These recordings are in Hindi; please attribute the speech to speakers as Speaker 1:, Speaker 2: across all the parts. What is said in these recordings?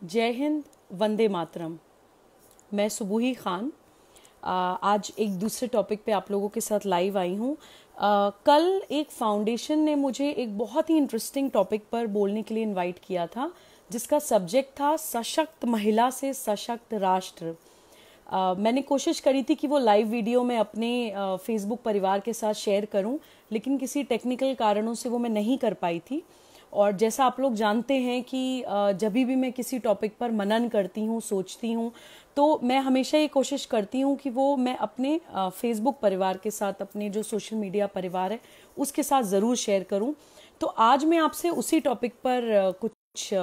Speaker 1: जय हिंद, वंदे मातरम। मैं सुबूही खान आज एक दूसरे टॉपिक पे आप लोगों के साथ लाइव आई हूँ। कल एक फाउंडेशन ने मुझे एक बहुत ही इंटरेस्टिंग टॉपिक पर बोलने के लिए इनवाइट किया था, जिसका सब्जेक्ट था सशक्त महिला से सशक्त राष्ट्र। मैंने कोशिश करी थी कि वो लाइव वीडियो में अपने फेसबुक परिवार के साथ शेयर करूं, लेकिन किसी टेक्निकल कारणों से वो मैं नहीं कर पाई थी। और जैसा आप लोग जानते हैं कि जब भी मैं किसी टॉपिक पर मनन करती हूँ, सोचती हूँ, तो मैं हमेशा ये कोशिश करती हूँ कि वो मैं अपने फेसबुक परिवार के साथ, अपने जो सोशल मीडिया परिवार है उसके साथ ज़रूर शेयर करूँ। तो आज मैं आपसे उसी टॉपिक पर कुछ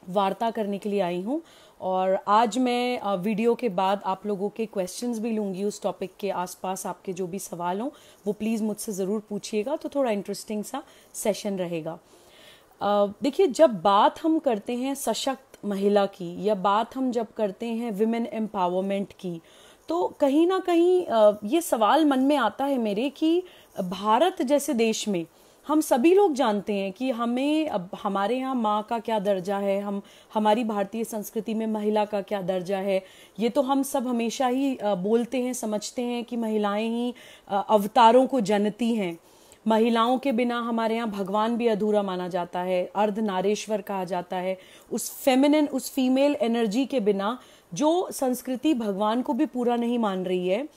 Speaker 1: वार्ता करने के लिए आई हूँ। और आज मैं वीडियो के बाद आप लोगों के क्वेश्चंस भी लूँगी उस टॉपिक के आसपास। आपके जो भी सवाल हों वो प्लीज़ मुझसे ज़रूर पूछिएगा, तो थोड़ा इंटरेस्टिंग सा सेशन रहेगा। देखिए, जब बात हम करते हैं सशक्त महिला की, या बात हम जब करते हैं विमेन एम्पावरमेंट की, तो कहीं ना कहीं ये सवाल मन में आता है मेरे कि भारत जैसे देश में हम सभी लोग जानते हैं कि हमें अब हमारे यहाँ माँ का क्या दर्जा है, हमारी भारतीय संस्कृति में महिला का क्या दर्जा है। ये तो हम सब हमेशा ही बोलते हैं, समझते हैं कि महिलाएं ही अवतारों को जनती हैं। महिलाओं के बिना हमारे यहाँ भगवान भी अधूरा माना जाता है, अर्धनारेश्वर कहा जाता है। उस फेमिनिन, उस फीमेल एनर्जी के बिना जो संस्कृति भगवान को भी पूरा नहीं मान रही है,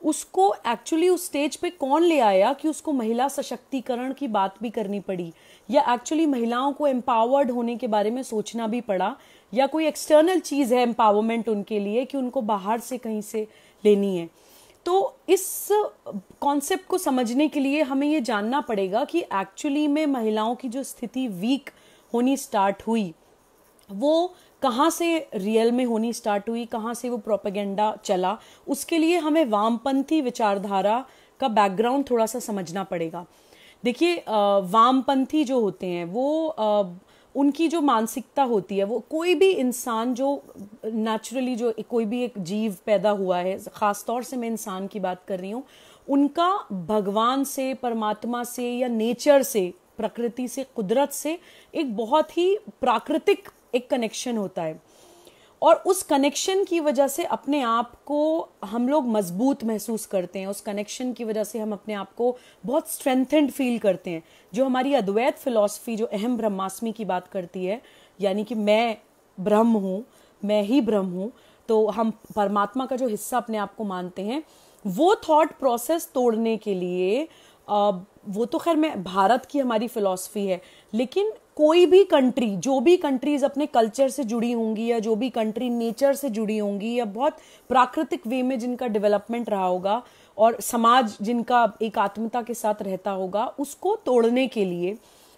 Speaker 1: उसको एक्चुअली उस स्टेज पे कौन ले आया कि उसको महिला सशक्तिकरण की बात भी करनी पड़ी, या एक्चुअली महिलाओं को एम्पावर्ड होने के बारे में सोचना भी पड़ा, या कोई एक्सटर्नल चीज है एम्पावरमेंट उनके लिए कि उनको बाहर से कहीं से लेनी है। तो इस कॉन्सेप्ट को समझने के लिए हमें ये जानना पड़ेगा कि एक्चुअली में महिलाओं की जो स्थिति वीक होनी स्टार्ट हुई, वो कहाँ से रियल में होनी स्टार्ट हुई, कहाँ से वो प्रोपेगेंडा चला। उसके लिए हमें वामपंथी विचारधारा का बैकग्राउंड थोड़ा सा समझना पड़ेगा। देखिए, वामपंथी जो होते हैं वो उनकी जो मानसिकता होती है, वो कोई भी इंसान जो नेचुरली, जो कोई भी एक जीव पैदा हुआ है, खासतौर से मैं इंसान की बात कर रही हूँ, उनका भगवान से, परमात्मा से, या नेचर से, प्रकृति से, कुदरत से एक बहुत ही प्राकृतिक एक कनेक्शन होता है। और उस कनेक्शन की वजह से अपने आप को हम लोग मजबूत महसूस करते हैं। उस कनेक्शन की वजह से हम अपने आप को बहुत स्ट्रेंथेंड फील करते हैं। जो हमारी अद्वैत फिलॉसफी जो अहम ब्रह्मास्मि की बात करती है, यानी कि मैं ब्रह्म हूँ, मैं ही ब्रह्म हूँ, तो हम परमात्मा का जो हिस्सा अपने आप को मानते हैं, वो थॉट प्रोसेस तोड़ने के लिए वो तो खैर मैं भारत की हमारी फिलॉसफी है, लेकिन कोई भी कंट्री, जो भी कंट्रीज अपने कल्चर से जुड़ी होंगी, या जो भी कंट्री नेचर से जुड़ी होंगी, या बहुत प्राकृतिक वे में जिनका डेवलपमेंट रहा होगा, और समाज जिनका एकात्मता के साथ रहता होगा, उसको तोड़ने के लिए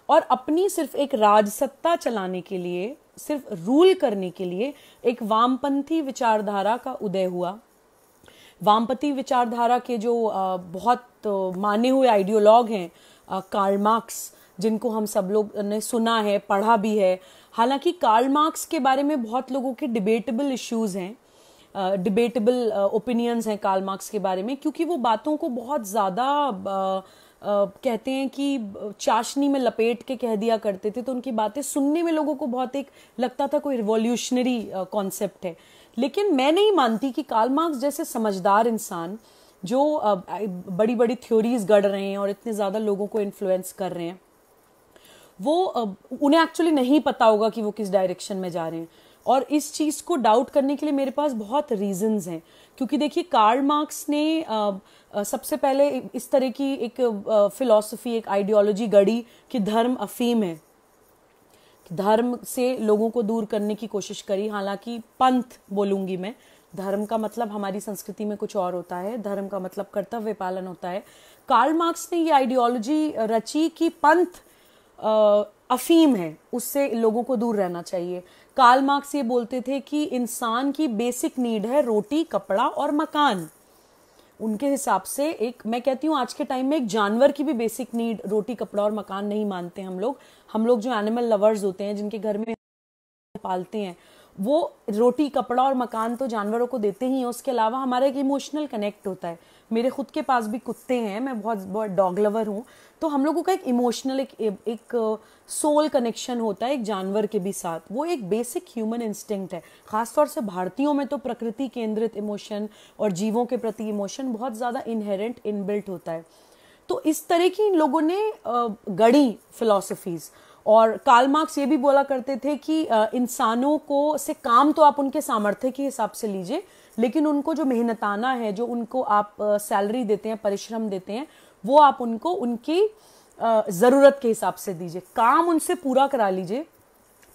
Speaker 1: और अपनी सिर्फ एक राजसत्ता चलाने के लिए, सिर्फ रूल करने के लिए एक वामपंथी विचारधारा का उदय हुआ। वामपंथी विचारधारा के जो बहुत माने हुए आइडियोलॉग हैं, कार्ल मार्क्स, जिनको हम सब लोग ने सुना है, पढ़ा भी है। हालांकि कार्ल मार्क्स के बारे में बहुत लोगों के डिबेटेबल इश्यूज हैं, डिबेटेबल ओपिनियंस हैं कार्ल मार्क्स के बारे में, क्योंकि वो बातों को बहुत ज़्यादा कहते हैं कि चाशनी में लपेट के कह दिया करते थे। तो उनकी बातें सुनने में लोगों को बहुत एक लगता था कोई रिवॉल्यूशनरी कॉन्सेप्ट है। लेकिन मैं नहीं मानती कि कार्ल मार्क्स जैसे समझदार इंसान, जो बड़ी बड़ी थ्योरीज गढ़ रहे हैं और इतने ज़्यादा लोगों को इन्फ्लुएंस कर रहे हैं, वो उन्हें एक्चुअली नहीं पता होगा कि वो किस डायरेक्शन में जा रहे हैं। और इस चीज को डाउट करने के लिए मेरे पास बहुत रीजंस हैं। क्योंकि देखिए, कार्ल मार्क्स ने सबसे पहले इस तरह की एक फिलॉसफी, एक आइडियोलॉजी गढ़ी कि धर्म अफीम है, धर्म से लोगों को दूर करने की कोशिश करी। हालांकि पंथ बोलूंगी मैं, धर्म का मतलब हमारी संस्कृति में कुछ और होता है, धर्म का मतलब कर्तव्य पालन होता है। कार्ल मार्क्स ने ये आइडियोलॉजी रची कि पंथ अफीम है, उससे लोगों को दूर रहना चाहिए। कार्ल मार्क्स ये बोलते थे कि इंसान की बेसिक नीड है रोटी, कपड़ा और मकान। उनके हिसाब से एक, मैं कहती हूँ आज के टाइम में एक जानवर की भी बेसिक नीड रोटी, कपड़ा और मकान नहीं मानते हम लोग। हम लोग जो एनिमल लवर्स होते हैं, जिनके घर में पालते हैं, वो रोटी, कपड़ा और मकान तो जानवरों को देते ही हैं। उसके अलावा हमारा एक इमोशनल कनेक्ट होता है। मेरे खुद के पास भी कुत्ते हैं, मैं बहुत बहुत डॉग लवर हूँ, तो हम लोगों का एक इमोशनल एक सोल कनेक्शन होता है एक जानवर के भी साथ। वो एक बेसिक ह्यूमन इंस्टिंक्ट है। खासतौर से भारतीयों में तो प्रकृति केंद्रित इमोशन और जीवों के प्रति इमोशन बहुत ज़्यादा इनहेरेंट इनबिल्ट होता है। तो इस तरह की इन लोगों ने गढ़ी फिलॉसफीज। और कार्ल मार्क्स ये भी बोला करते थे कि इंसानों को से काम तो आप उनके सामर्थ्य के हिसाब से लीजिए, लेकिन उनको जो मेहनताना है, जो उनको आप सैलरी देते हैं, परिश्रम देते हैं, वो आप उनको उनकी ज़रूरत के हिसाब से दीजिए। काम उनसे पूरा करा लीजिए,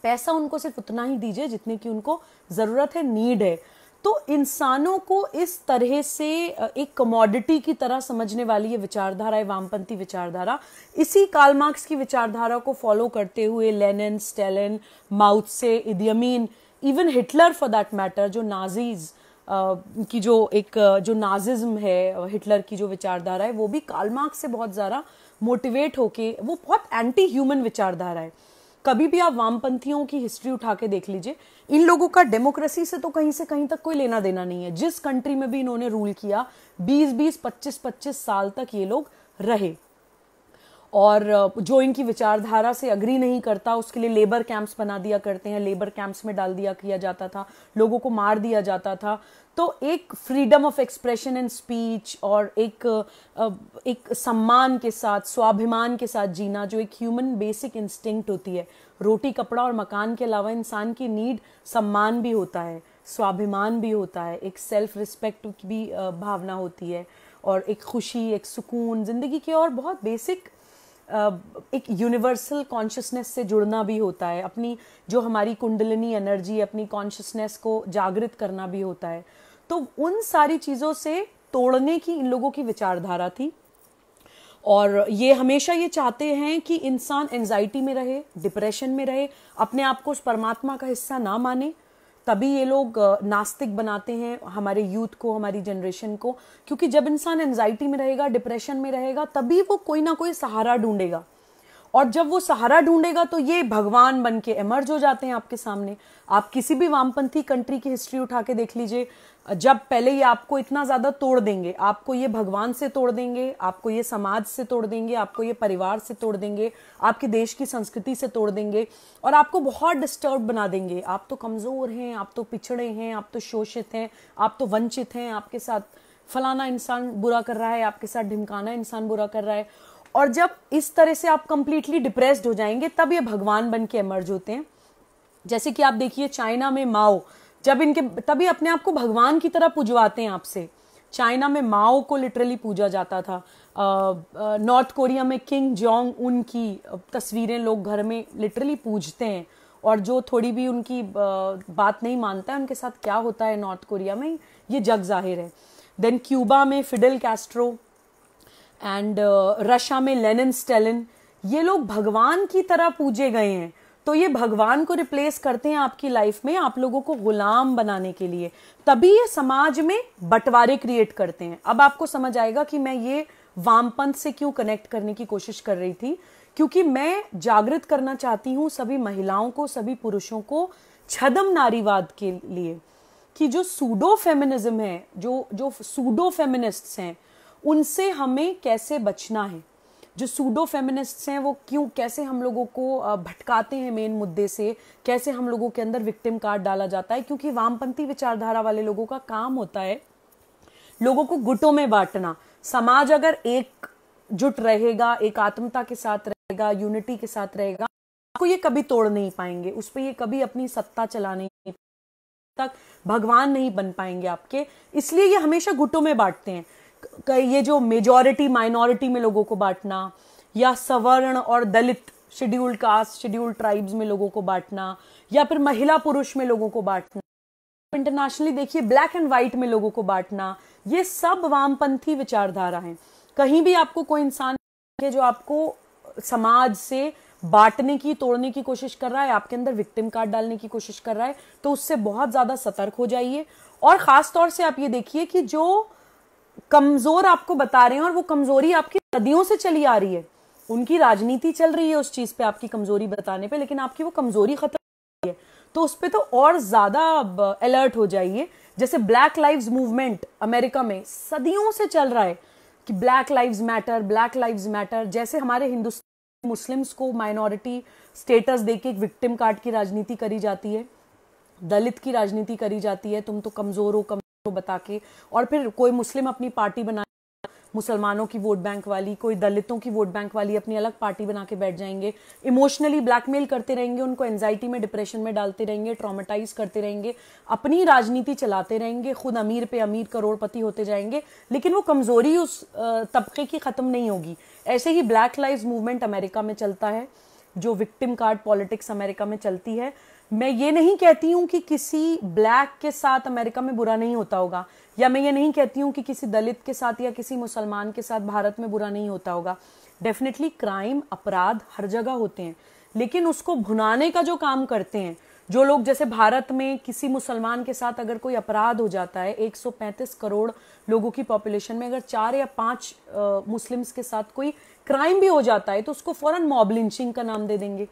Speaker 1: पैसा उनको सिर्फ उतना ही दीजिए जितने की उनको ज़रूरत है, नीड है। तो इंसानों को इस तरह से एक कमोडिटी की तरह समझने वाली ये विचारधारा है वामपंथी विचारधारा। इसी कार्ल मार्क्स की विचारधारा को फॉलो करते हुए Lenin, Stalin, Mao Tse, Idi Amin, even Hitler for that matter, जो नाजीज की जो नाजिज्म है, हिटलर की जो विचारधारा है, वो भी कार्ल मार्क्स से बहुत ज़्यादा मोटिवेट होके, वो बहुत एंटी ह्यूमन विचारधारा है। कभी भी आप वामपंथियों की हिस्ट्री उठा के देख लीजिए, इन लोगों का डेमोक्रेसी से तो कहीं से कहीं तक कोई लेना देना नहीं है। जिस कंट्री में भी इन्होंने रूल किया, 20-20, 25-25 साल तक ये लोग रहे। और जो इनकी विचारधारा से अग्री नहीं करता, उसके लिए लेबर कैंप्स बना दिया करते हैं, लेबर कैंप्स में डाल दिया किया जाता था, लोगों को मार दिया जाता था। तो एक freedom of expression and speech और एक सम्मान के साथ, स्वाभिमान के साथ जीना, जो एक ह्यूमन बेसिक इंस्टिंक्ट होती है। रोटी, कपड़ा और मकान के अलावा इंसान की नीड सम्मान भी होता है, स्वाभिमान भी होता है, एक सेल्फ रिस्पेक्ट की भी भावना होती है, और एक खुशी, एक सुकून, जिंदगी के और बहुत बेसिक एक यूनिवर्सल कॉन्शियसनेस से जुड़ना भी होता है। अपनी जो हमारी कुंडलिनी एनर्जी, अपनी कॉन्शियसनेस को जागृत करना भी होता है। तो उन सारी चीज़ों से तोड़ने की इन लोगों की विचारधारा थी। और ये हमेशा ये चाहते हैं कि इंसान एंजाइटी में रहे, डिप्रेशन में रहे, अपने आप को उस परमात्मा का हिस्सा ना माने। तभी ये लोग नास्तिक बनाते हैं हमारे यूथ को, हमारी जनरेशन को, क्योंकि जब इंसान एंजाइटी में रहेगा, डिप्रेशन में रहेगा, तभी वो कोई ना कोई सहारा ढूंढेगा। और जब वो सहारा ढूंढेगा तो ये भगवान बन के इमर्ज हो जाते हैं आपके सामने। आप किसी भी वामपंथी कंट्री की हिस्ट्री उठा के देख लीजिए, जब पहले ये आपको इतना ज्यादा तोड़ देंगे, आपको ये भगवान से तोड़ देंगे, आपको ये समाज से तोड़ देंगे, आपको ये परिवार से तोड़ देंगे, आपके देश की संस्कृति से तोड़ देंगे, और आपको बहुत डिस्टर्ब बना देंगे। आप तो कमजोर हैं, आप तो पिछड़े हैं, आप तो शोषित हैं, आप तो वंचित हैं, आपके साथ फलाना इंसान बुरा कर रहा है, आपके साथ ढिमकाना इंसान बुरा कर रहा है। और जब इस तरह से आप कंप्लीटली डिप्रेस्ड हो जाएंगे, तब ये भगवान बन के इमर्ज होते हैं। जैसे कि आप देखिए चाइना में माओ, जब इनके तभी अपने आप को भगवान की तरह पूजवाते हैं आपसे। चाइना में माओ को लिटरली पूजा जाता था। नॉर्थ कोरिया में किंग जोंग उन की तस्वीरें लोग घर में लिटरली पूजते हैं, और जो थोड़ी भी उनकी बात नहीं मानता है, उनके साथ क्या होता है नॉर्थ कोरिया में, ये जग जाहिर है। देन क्यूबा में फिडेल कैस्ट्रो, एंड रशिया में लेनिन, स्टालिन, ये लोग भगवान की तरह पूजे गए हैं। तो ये भगवान को रिप्लेस करते हैं आपकी लाइफ में, आप लोगों को गुलाम बनाने के लिए। तभी ये समाज में बंटवारे क्रिएट करते हैं। अब आपको समझ आएगा कि मैं ये वामपंथ से क्यों कनेक्ट करने की कोशिश कर रही थी, क्योंकि मैं जागृत करना चाहती हूं सभी महिलाओं को, सभी पुरुषों को छद्म नारीवाद के लिए, कि जो सूडो फेमिनिज्म है, जो सूडो फेमिनिस्ट्स हैं, उनसे हमें कैसे बचना है। जो सूडो फेमिनिस्ट्स हैं वो कैसे हम लोगों को भटकाते हैं मेन मुद्दे से, कैसे हम लोगों के अंदर विक्टिम कार्ड डाला जाता है। क्योंकि वामपंथी विचारधारा वाले लोगों का काम होता है लोगों को गुटों में बांटना। समाज अगर एकजुट रहेगा, एकात्मता के साथ रहेगा, यूनिटी के साथ रहेगा, आपको ये कभी तोड़ नहीं पाएंगे, उस पर ये कभी अपनी सत्ता चलाने तक भगवान नहीं बन पाएंगे आपके। इसलिए ये हमेशा गुटों में बांटते हैं। ये जो मेजॉरिटी माइनॉरिटी में लोगों को बांटना, या सवर्ण और दलित, शेड्यूल्ड कास्ट, शेड्यूल्ड ट्राइब्स में लोगों को बांटना, या फिर महिला पुरुष में लोगों को बांटना, इंटरनेशनली देखिए ब्लैक एंड व्हाइट में लोगों को बांटना, ये सब वामपंथी विचारधारा है। कहीं भी आपको कोई इंसान है जो आपको समाज से बांटने की, तोड़ने की कोशिश कर रहा है, आपके अंदर विक्टिम कार्ड डालने की कोशिश कर रहा है, तो उससे बहुत ज्यादा सतर्क हो जाइए। और खास तौर से आप ये देखिए कि जो कमजोर आपको बता रहे हैं, और वो कमजोरी आपकी सदियों से चली आ रही है, उनकी राजनीति चल रही है उस चीज पे, आपकी कमजोरी बताने पे, लेकिन आपकी वो कमजोरी खत्म, है, तो उस पर तो और ज्यादा अलर्ट हो जाइए। जैसे ब्लैक लाइव्स मूवमेंट अमेरिका में सदियों से चल रहा है कि black lives matter, black lives matter. जैसे हमारे हिंदुस्तान मुस्लिम्स को माइनॉरिटी स्टेटस देके एक विक्टिम कार्ड की राजनीति करी जाती है, दलित की राजनीति करी जाती है, तुम तो कमजोर हो बता के, और फिर कोई मुस्लिम अपनी पार्टी बना, मुसलमानों की वोट बैंक वाली, कोई दलितों की वोट बैंक वाली अपनी अलग पार्टी बना के बैठ जाएंगे, इमोशनली ब्लैकमेल करते रहेंगे, उनको एंजाइटी में, डिप्रेशन में डालते रहेंगे, ट्रॉमेटाइज करते रहेंगे, अपनी राजनीति चलाते रहेंगे, खुद अमीर पे अमीर करोड़पति होते जाएंगे, लेकिन वो कमजोरी उस तबके की खत्म नहीं होगी। ऐसे ही ब्लैक लाइव्स मूवमेंट अमेरिका में चलता है, जो विक्टिम कार्ड पॉलिटिक्स अमेरिका में चलती है। मैं ये नहीं कहती हूं कि किसी ब्लैक के साथ अमेरिका में बुरा नहीं होता होगा, या मैं ये नहीं कहती हूं कि किसी दलित के साथ या किसी मुसलमान के साथ भारत में बुरा नहीं होता होगा। डेफिनेटली क्राइम, अपराध हर जगह होते हैं, लेकिन उसको भुनाने का जो काम करते हैं जो लोग, जैसे भारत में किसी मुसलमान के साथ अगर कोई अपराध हो जाता है, 135 करोड़ लोगों की पॉपुलेशन में अगर 4 या 5 मुस्लिम्स के साथ कोई क्राइम भी हो जाता है, तो उसको फौरन मॉब लिंचिंग का नाम दे देंगे,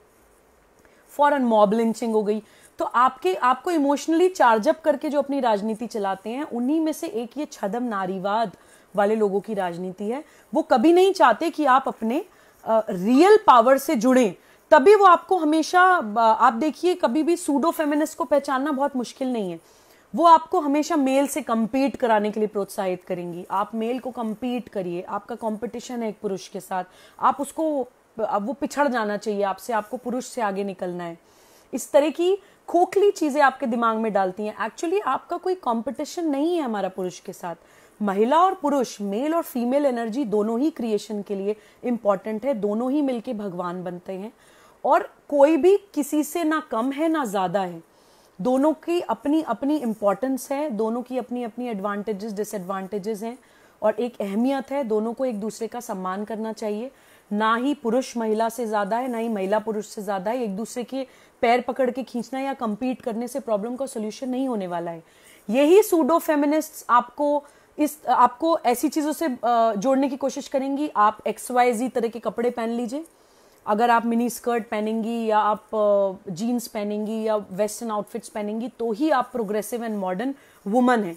Speaker 1: फौरन मॉब लिंचिंग हो गई। तो आपको इमोशनली चार्जअप करके जो अपनी राजनीति चलाते हैं, उन्हीं में से एक ये छदम नारीवाद वाले लोगों की राजनीति है। वो कभी नहीं चाहते कि आप अपने रियल पावर से जुड़ें, तभी वो आपको हमेशा, आप देखिए कभी भी सूडो फेमिनिस्ट को पहचानना बहुत मुश्किल नहीं है, वो आपको हमेशा मेल से कंपीट कराने के लिए प्रोत्साहित करेंगी। आप मेल को कंपीट करिए, आपका कंपटीशन है एक पुरुष के साथ, आप उसको, अब वो पिछड़ जाना चाहिए आपसे, आपको पुरुष से आगे निकलना है। इस तरह की खोखली चीजें आपके दिमाग में डालती हैं। एक्चुअली आपका कोई कंपटीशन नहीं है हमारा पुरुष के साथ। महिला और पुरुष, मेल और फीमेल एनर्जी दोनों ही क्रिएशन के लिए इंपॉर्टेंट है, दोनों ही मिलके भगवान बनते हैं, और कोई भी किसी से ना कम है ना ज्यादा है। दोनों की अपनी अपनी इंपॉर्टेंस है, दोनों की अपनी अपनी एडवांटेजेस डिसएडवांटेजेस हैं, और एक अहमियत है। दोनों को एक दूसरे का सम्मान करना चाहिए। ना ही पुरुष महिला से ज्यादा है, ना ही महिला पुरुष से ज्यादा है। एक दूसरे के पैर पकड़ के खींचना या कंपीट करने से प्रॉब्लम का सोल्यूशन नहीं होने वाला है। यही सूडो फेमिनिस्ट्स आपको ऐसी चीजों से जोड़ने की कोशिश करेंगी। आप XYZ तरह के कपड़े पहन लीजिए, अगर आप मिनी स्कर्ट पहनेंगी या आप जीन्स पहनेंगी या वेस्टर्न आउटफिट्स पहनेंगी, तो ही आप प्रोग्रेसिव एंड मॉडर्न वुमन है।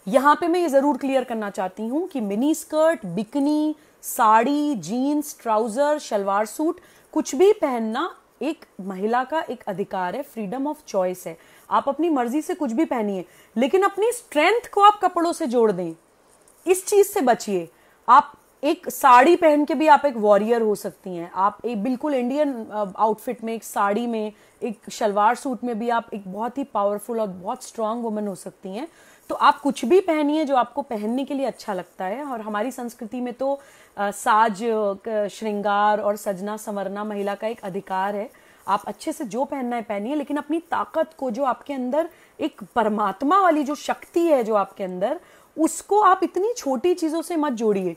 Speaker 1: यहां पे मैं ये जरूर क्लियर करना चाहती हूं कि mini skirt, bikini, sari, jeans, trouser, salwar suit, कुछ भी पहनना एक महिला का एक अधिकार है, फ्रीडम ऑफ चॉइस है। आप अपनी मर्जी से कुछ भी पहनिए, लेकिन अपनी स्ट्रेंथ को आप कपड़ों से जोड़ दें, इस चीज से बचिए। आप एक साड़ी पहन के भी आप एक वॉरियर हो सकती हैं। आप एक बिल्कुल इंडियन आउटफिट में, एक साड़ी में, एक शलवार सूट में भी आप एक बहुत ही पावरफुल और बहुत स्ट्रांग वुमन हो सकती हैं। तो आप कुछ भी पहनिए जो आपको पहनने के लिए अच्छा लगता है। और हमारी संस्कृति में तो साज, श्रृंगार और सजना संवरना महिला का एक अधिकार है। आप अच्छे से जो पहनना है पहनिए, लेकिन अपनी ताकत को, जो आपके अंदर एक परमात्मा वाली जो शक्ति है जो आपके अंदर, उसको आप इतनी छोटी चीजों से मत जोड़िए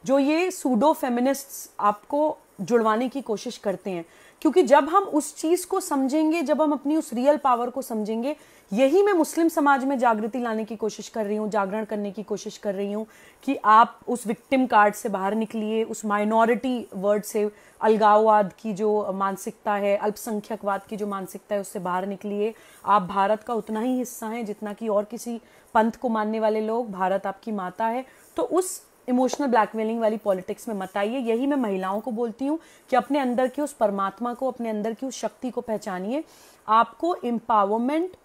Speaker 1: जो ये सूडो फेमिनिस्ट्स आपको जुड़वाने की कोशिश करते हैं। क्योंकि जब हम उस चीज को समझेंगे, जब हम अपनी उस रियल पावर को समझेंगे, यही मैं मुस्लिम समाज में जागृति लाने की कोशिश कर रही हूँ, जागरण करने की कोशिश कर रही हूँ कि आप उस विक्टिम कार्ड से बाहर निकलिए, उस माइनॉरिटी वर्ड से, अलगाववाद की जो मानसिकता है, अल्पसंख्यकवाद की जो मानसिकता है, उससे बाहर निकलिए। आप भारत का उतना ही हिस्सा हैं जितना कि और किसी पंथ को मानने वाले लोग। भारत आपकी माता है। तो उस इमोशनल ब्लैकमेलिंग वाली पॉलिटिक्स में मत आइए। यही मैं महिलाओं को बोलती हूँ कि अपने अंदर की उस परमात्मा को, अपने अंदर की उस शक्ति को पहचानिए। आपको एम्पावरमेंट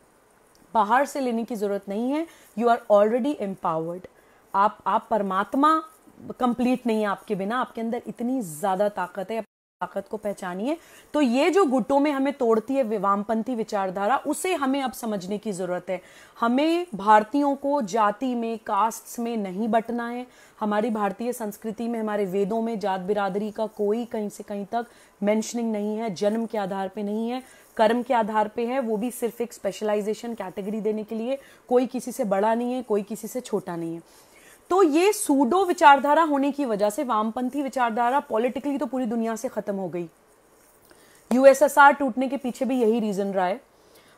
Speaker 1: बाहर से लेने की जरूरत नहीं है। You are already empowered. आप परमात्मा कंप्लीट नहीं है आपके बिना। आपके अंदर इतनी ज्यादा ताकत है, ताकत को पहचानिए। तो ये जो गुटों में हमें तोड़ती है वामपंथी विचारधारा, उसे हमें अब समझने की जरूरत है। हमें भारतीयों को जाति में, कास्ट्स में नहीं बंटना है। हमारी भारतीय संस्कृति में, हमारे वेदों में जात बिरादरी का कोई कहीं से कहीं तक मेंशनिंग नहीं है। जन्म के आधार पे नहीं है, कर्म के आधार पे है, वो भी सिर्फ एक स्पेशलाइजेशन कैटेगरी देने के लिए। कोई किसी से बड़ा नहीं है, कोई किसी से छोटा नहीं है। तो ये सूडो विचारधारा होने की वजह से वामपंथी विचारधारा पॉलिटिकली तो पूरी दुनिया से खत्म हो गई। यूएसएसआर टूटने के पीछे भी यही रीजन रहा है।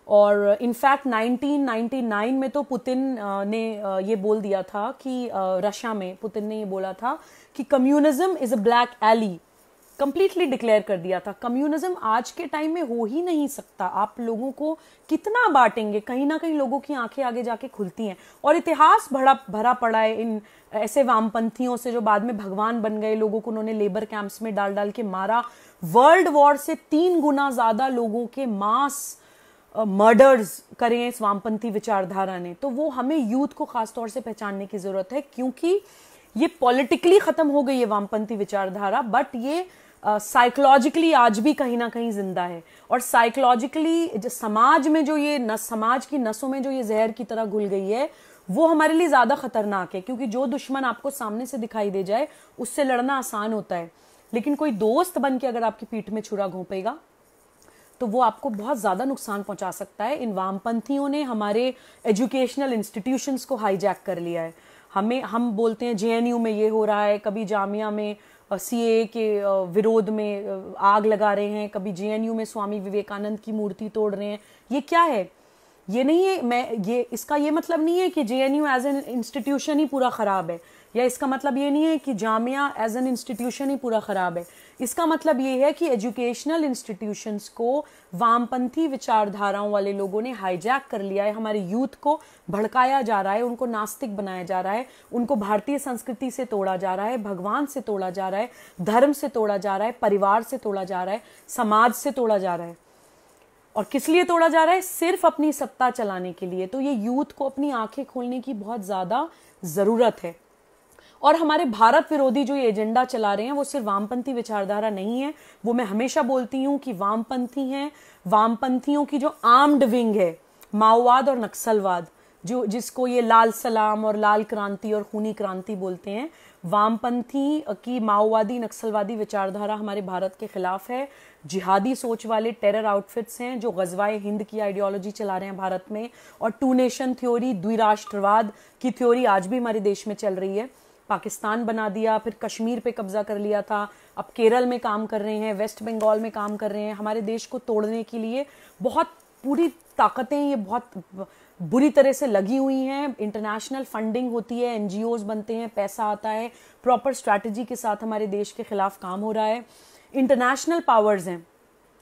Speaker 1: और इनफैक्ट 1999 में तो पुतिन ने ये बोल दिया था कि रशिया में पुतिन ने ये बोला था कि communism is a black alley. Completely declare कर दिया था। कम्युनिज्म आज के टाइम में हो ही नहीं सकता। आप लोगों को कितना बांटेंगे, कहीं ना कहीं लोगों की आंखें आगे जाके खुलती हैं। और इतिहास भरा पड़ा है इन ऐसे वामपंथियों से जो बाद में भगवान बन गए। लोगों को उन्होंने लेबर कैंप्स में डाल डाल के मारा। वर्ल्ड वॉर से 3 गुना ज्यादा लोगों के मास मर्डर्स करे हैं इस वामपंथी विचारधारा ने। तो वो हमें यूथ को खासतौर से पहचानने की जरूरत है, क्योंकि ये पॉलिटिकली खत्म हो गई है वामपंथी विचारधारा, बट ये साइकोलॉजिकली आज भी कहीं ना कहीं जिंदा है। और साइकोलॉजिकली समाज में जो ये समाज की नसों में जो ये जहर की तरह घुल गई है, वो हमारे लिए ज्यादा खतरनाक है। क्योंकि जो दुश्मन आपको सामने से दिखाई दे जाए उससे लड़ना आसान होता है, लेकिन कोई दोस्त बन के अगर आपकी पीठ में छुरा घोंपेगा तो वो आपको बहुत ज्यादा नुकसान पहुंचा सकता है। इन वामपंथियों ने हमारे एजुकेशनल इंस्टीट्यूशंस को हाईजैक कर लिया है। हम बोलते हैं जेएनयू में ये हो रहा है, कभी जामिया में सीएए के विरोध में आग लगा रहे हैं, कभी जेएनयू में स्वामी विवेकानंद की मूर्ति तोड़ रहे हैं। ये क्या है? ये नहीं है, इसका ये मतलब नहीं है कि जेएनयू एज एन इंस्टीट्यूशन ही पूरा खराब है, या इसका मतलब ये नहीं है कि जामिया एज एन इंस्टीट्यूशन ही पूरा खराब है। इसका मतलब ये है कि एजुकेशनल इंस्टीट्यूशंस को वामपंथी विचारधाराओं वाले लोगों ने हाईजैक कर लिया है। हमारे यूथ को भड़काया जा रहा है, उनको नास्तिक बनाया जा रहा है, उनको भारतीय संस्कृति से तोड़ा जा रहा है, भगवान से तोड़ा जा रहा है, धर्म से तोड़ा जा रहा है, परिवार से तोड़ा जा रहा है, समाज से तोड़ा जा रहा है। और किस लिए तोड़ा जा रहा है? सिर्फ अपनी सत्ता चलाने के लिए। तो ये यूथ को अपनी आंखें खोलने की बहुत ज्यादा जरूरत है। और हमारे भारत विरोधी जो ये एजेंडा चला रहे हैं वो सिर्फ वामपंथी विचारधारा नहीं है। वो मैं हमेशा बोलती हूं कि वामपंथी हैं, वामपंथियों की जो आर्म्ड विंग है, माओवाद और नक्सलवाद, जिसको ये लाल सलाम और लाल क्रांति और खूनी क्रांति बोलते हैं, वामपंथी की माओवादी नक्सलवादी विचारधारा हमारे भारत के खिलाफ है। जिहादी सोच वाले टेरर आउटफिट्स हैं जो गजवाए हिंद की आइडियोलॉजी चला रहे हैं भारत में। और 2 नेशन थ्योरी, द्विराष्ट्रवाद की थ्योरी आज भी हमारे देश में चल रही है। पाकिस्तान बना दिया, फिर कश्मीर पे कब्जा कर लिया था, अब केरल में काम कर रहे हैं, वेस्ट बंगाल में काम कर रहे हैं। हमारे देश को तोड़ने के लिए बहुत पूरी ताकतें ये बहुत बुरी तरह से लगी हुई हैं। इंटरनेशनल फंडिंग होती है, एनजीओज बनते हैं, पैसा आता है, प्रॉपर स्ट्रैटेजी के साथ हमारे देश के खिलाफ काम हो रहा है। इंटरनेशनल पावर्स हैं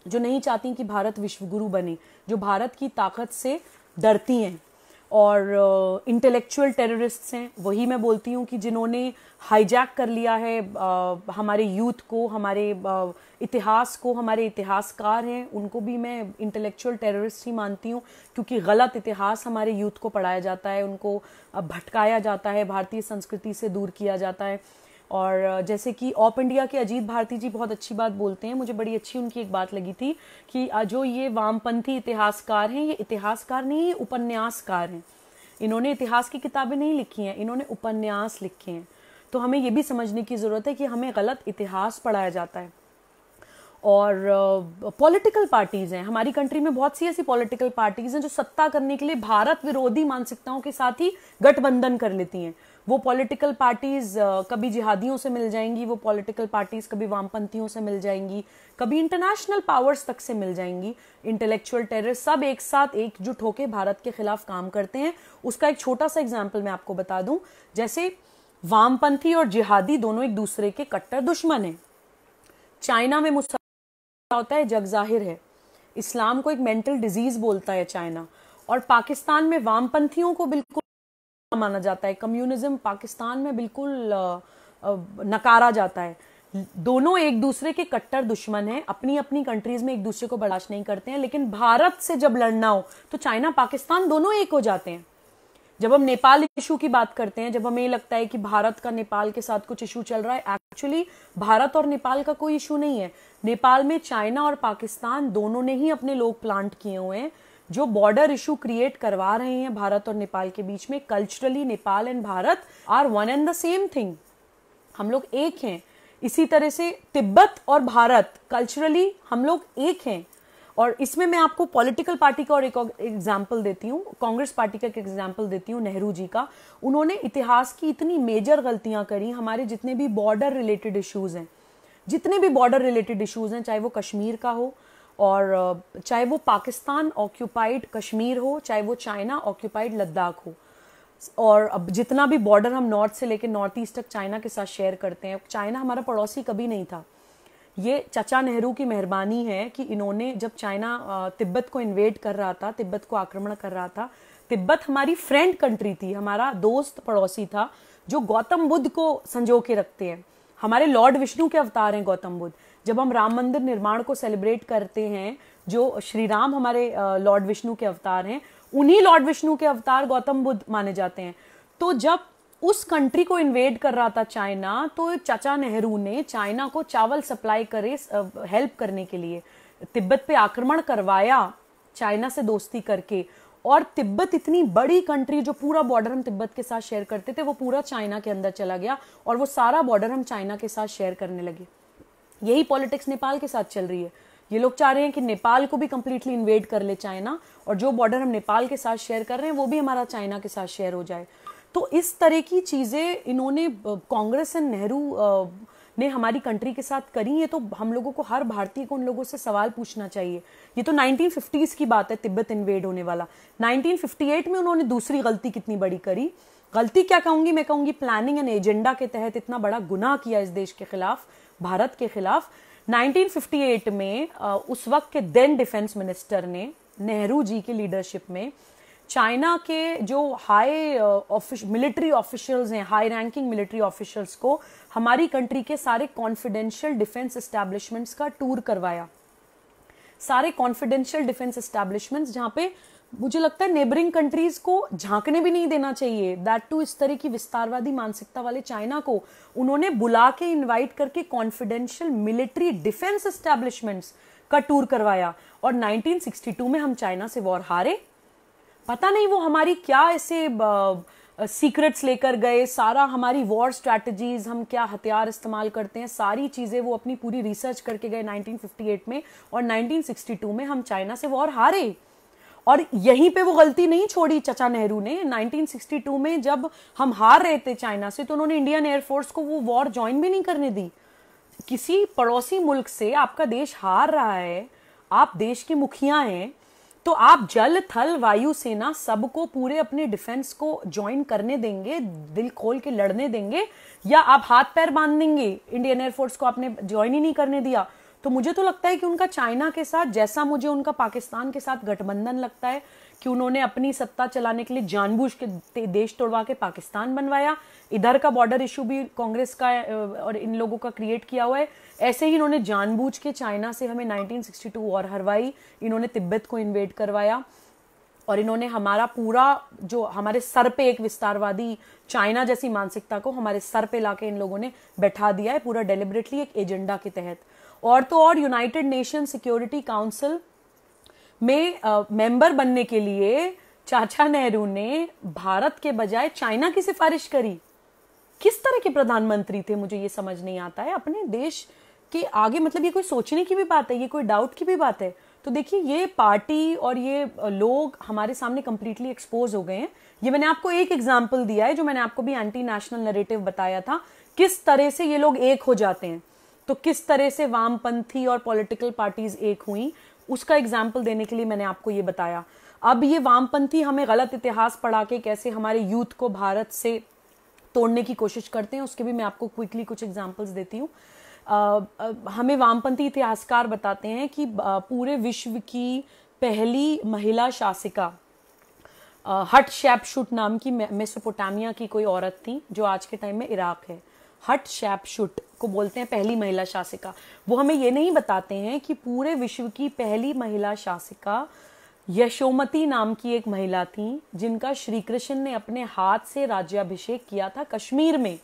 Speaker 1: जो नहीं चाहती कि भारत विश्वगुरु बने, जो भारत की ताकत से डरती हैं। और इंटेलेक्चुअल टेररिस्ट्स हैं, वही मैं बोलती हूँ कि जिन्होंने हाईजैक कर लिया है हमारे यूथ को, हमारे इतिहास को। हमारे इतिहासकार हैं, उनको भी मैं इंटेलेक्चुअल टेररिस्ट ही मानती हूँ, क्योंकि गलत इतिहास हमारे यूथ को पढ़ाया जाता है, उनको भटकाया जाता है, भारतीय संस्कृति से दूर किया जाता है। और जैसे कि ऑप इंडिया के अजीत भारती जी बहुत अच्छी बात बोलते हैं, मुझे बड़ी अच्छी उनकी एक बात लगी थी कि जो ये वामपंथी इतिहासकार हैं, ये इतिहासकार नहीं, ये उपन्यासकार हैं। इन्होंने इतिहास की किताबें नहीं लिखी हैं, इन्होंने उपन्यास लिखे हैं। तो हमें ये भी समझने की जरूरत है कि हमें गलत इतिहास पढ़ाया जाता है। और पॉलिटिकल पार्टीज हैं हमारी कंट्री में, बहुत सी ऐसी पॉलिटिकल पार्टीज हैं जो सत्ता करने के लिए भारत विरोधी मानसिकताओं के साथ ही गठबंधन कर लेती हैं। वो पॉलिटिकल पार्टीज कभी जिहादियों से मिल जाएंगी, वो पॉलिटिकल पार्टीज कभी वामपंथियों से मिल जाएंगी, कभी इंटरनेशनल पावर्स तक से मिल जाएंगी। इंटेलेक्चुअल टेरर सब एक साथ एकजुट होकर भारत के खिलाफ काम करते हैं। उसका एक छोटा सा एग्जाम्पल मैं आपको बता दूं। जैसे वामपंथी और जिहादी दोनों एक दूसरे के कट्टर दुश्मन हैं। चाइना में मुसलमान होता है, जग जाहिर है। इस्लाम को एक मेंटल डिजीज बोलता है चाइना। और पाकिस्तान में वामपंथियों को बिल्कुल माना जाता है। कम्युनिज्म पाकिस्तान में बिल्कुल नकारा जाता है। दोनों एक दूसरे के कट्टर दुश्मन हैं, अपनी अपनी कंट्रीज में एक दूसरे को बर्दाश्त नहीं करते हैं। लेकिन भारत से जब लड़ना हो तो चाइना पाकिस्तान दोनों एक हो जाते हैं। जब हम नेपाल इशू की बात करते हैं, जब हमें लगता है कि भारत का नेपाल के साथ कुछ इशू चल रहा है, एक्चुअली भारत और नेपाल का कोई इशू नहीं है। नेपाल में चाइना और पाकिस्तान दोनों ने ही अपने लोग प्लांट किए हुए हैं जो बॉर्डर इशू क्रिएट करवा रहे हैं भारत और नेपाल के बीच में। Culturally Nepal and Bharat are one and the same thing, हम लोग एक हैं। इसी तरह से तिब्बत और भारत कल्चरली हम लोग एक हैं। और इसमें मैं आपको पॉलिटिकल पार्टी का और एक एग्जाम्पल देती हूँ, कांग्रेस पार्टी का एक एग्जाम्पल देती हूँ, नेहरू जी का। उन्होंने इतिहास की इतनी मेजर गलतियां करी। हमारे जितने भी बॉर्डर रिलेटेड इश्यूज हैं, जितने भी बॉर्डर रिलेटेड इश्यूज हैं, चाहे वो कश्मीर का हो और चाहे वो पाकिस्तान ऑक्यूपाइड कश्मीर हो, चाहे वो चाइना ऑक्यूपाइड लद्दाख हो, और अब जितना भी बॉर्डर हम नॉर्थ से लेकर नॉर्थ ईस्ट तक चाइना के साथ शेयर करते हैं, चाइना हमारा पड़ोसी कभी नहीं था। ये चाचा नेहरू की मेहरबानी है कि इन्होंने, जब चाइना तिब्बत को इन्वेड कर रहा था, तिब्बत को आक्रमण कर रहा था, तिब्बत हमारी फ्रेंड कंट्री थी, हमारा दोस्त पड़ोसी था, जो गौतम बुद्ध को संजो के रखते हैं। हमारे लॉर्ड विष्णु के अवतार हैं गौतम बुद्ध। जब हम राम मंदिर निर्माण को सेलिब्रेट करते हैं, जो श्री राम हमारे लॉर्ड विष्णु के अवतार हैं, उन्हीं लॉर्ड विष्णु के अवतार गौतम बुद्ध माने जाते हैं। तो जब उस कंट्री को इन्वेड कर रहा था चाइना, तो चाचा नेहरू ने चाइना को चावल सप्लाई करे हेल्प करने के लिए, तिब्बत पे आक्रमण करवाया चाइना से दोस्ती करके। और तिब्बत इतनी बड़ी कंट्री, जो पूरा बॉर्डर हम तिब्बत के साथ शेयर करते थे, वो पूरा चाइना के अंदर चला गया और वो सारा बॉर्डर हम चाइना के साथ शेयर करने लगे। यही पॉलिटिक्स नेपाल के साथ चल रही है। ये लोग चाह रहे हैं कि नेपाल को भी कंप्लीटली इन्वेड कर ले चाइना, और जो बॉर्डर हम नेपाल के साथ शेयर कर रहे हैं वो भी हमारा चाइना के साथ शेयर हो जाए। तो इस तरह की चीजें इन्होंने, कांग्रेस एंड नेहरू ने हमारी कंट्री के साथ करी है। तो हम लोगों को, हर भारतीय को उन लोगों से सवाल पूछना चाहिए। ये तो 1950s की बात है, तिब्बत इन्वेड होने वाला। 1958 में उन्होंने दूसरी गलती कितनी बड़ी करी, गलती क्या कहूंगी, मैं कहूंगी प्लानिंग एंड एजेंडा के तहत इतना बड़ा गुनाह किया इस देश के खिलाफ, भारत के खिलाफ। 1958 में उस वक्त के देन डिफेंस मिनिस्टर ने, नेहरू जी की लीडरशिप में, चाइना के जो हाई मिलिट्री ऑफिशियल्स हैं, हाई रैंकिंग मिलिट्री ऑफिशियल्स को हमारी कंट्री के सारे कॉन्फिडेंशियल डिफेंस एस्टैब्लिशमेंट्स का टूर करवाया। सारे कॉन्फिडेंशियल डिफेंस एस्टैब्लिशमेंट्स, जहां पे मुझे लगता है नेबरिंग कंट्रीज को झांकने भी नहीं देना चाहिए, दैट टू इस तरह की विस्तारवादी मानसिकता वाले चाइना को उन्होंने बुला के इन्वाइट करके कॉन्फिडेंशियल मिलिट्री डिफेंस एस्टैब्लिशमेंट्स का टूर करवाया। और 1962 में हम चाइना से वॉर हारे। पता नहीं वो हमारी क्या ऐसे सीक्रेट्स लेकर गए, सारा हमारी वॉर स्ट्रैटेजीज, हम क्या हथियार इस्तेमाल करते हैं, सारी चीजें वो अपनी पूरी रिसर्च करके गए 1958 में। और 1962 में हम चाइना से वॉर हारे। और यहीं पे वो गलती नहीं छोड़ी चाचा नेहरू ने। 1962 में जब हम हार रहे थे चाइना से, तो उन्होंने इंडियन एयरफोर्स को वो वॉर ज्वाइन भी नहीं करने दी। किसी पड़ोसी मुल्क से आपका देश हार रहा है, आप देश के मुखिया हैं, तो आप जल थल वायु सेना सबको, पूरे अपने डिफेंस को ज्वाइन करने देंगे, दिल खोल के लड़ने देंगे, या आप हाथ पैर बांध देंगे? इंडियन एयरफोर्स को आपने ज्वाइन ही नहीं करने दिया। तो मुझे तो लगता है कि उनका चाइना के साथ, जैसा मुझे उनका पाकिस्तान के साथ गठबंधन लगता है कि उन्होंने अपनी सत्ता चलाने के लिए जानबूझ के देश तोड़वा के पाकिस्तान बनवाया, इधर का बॉर्डर इशू भी कांग्रेस का और इन लोगों का क्रिएट किया हुआ है, ऐसे ही इन्होंने जानबूझ के चाइना से हमें 1962 वॉर हरवाई, इन्होंने तिब्बत को इन्वेड करवाया, और इन्होंने हमारा पूरा, जो हमारे सर पे एक विस्तारवादी चाइना जैसी मानसिकता को हमारे सर पे लाके इन लोगों ने बैठा दिया है, पूरा डेलिबरेटली एक एजेंडा के तहत। और तो और यूनाइटेड नेशन सिक्योरिटी काउंसिल में मेंबर बनने के लिए चाचा नेहरू ने भारत के बजाय चाइना की सिफारिश करी। किस तरह के प्रधानमंत्री थे, मुझे ये समझ नहीं आता है। अपने देश के आगे, मतलब ये कोई सोचने की भी बात है, ये कोई डाउट की भी बात है। तो देखिए, ये पार्टी और ये लोग हमारे सामने कंप्लीटली एक्सपोज हो गए हैं। ये मैंने आपको एक एग्जाम्पल दिया है, जो मैंने आपको भी एंटी नेशनल नैरेटिव बताया था, किस तरह से ये लोग एक हो जाते हैं। तो किस तरह से वामपंथी और पॉलिटिकल पार्टीज एक हुई, उसका एग्जाम्पल देने के लिए मैंने आपको ये बताया। अब ये वामपंथी हमें गलत इतिहास पढ़ा के कैसे हमारे यूथ को भारत से तोड़ने की कोशिश करते हैं, उसके भी मैं आपको क्विकली कुछ एग्जाम्पल्स देती हूँ। हमें वामपंथी इतिहासकार बताते हैं कि पूरे विश्व की पहली महिला शासिका हटशेप्सुट नाम की मेसोपोटामिया की कोई औरत थी, जो आज के टाइम में इराक है। हटशेप्सुट को बोलते हैं पहली महिला शासिका। वो हमें ये नहीं बताते हैं कि पूरे विश्व की पहली महिला शासिका यशोमती नाम की एक महिला थी, जिनका श्री कृष्ण ने अपने हाथ से राज्याभिषेक किया था कश्मीर में।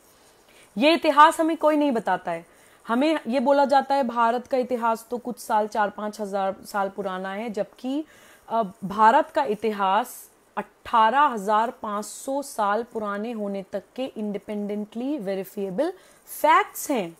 Speaker 1: ये इतिहास हमें कोई नहीं बताता है। हमें ये बोला जाता है भारत का इतिहास तो कुछ साल, 4-5 हजार साल पुराना है, जबकि भारत का इतिहास 18,500 साल पुराने होने तक के इंडिपेंडेंटली वेरिफिएबल फैक्ट्स हैं।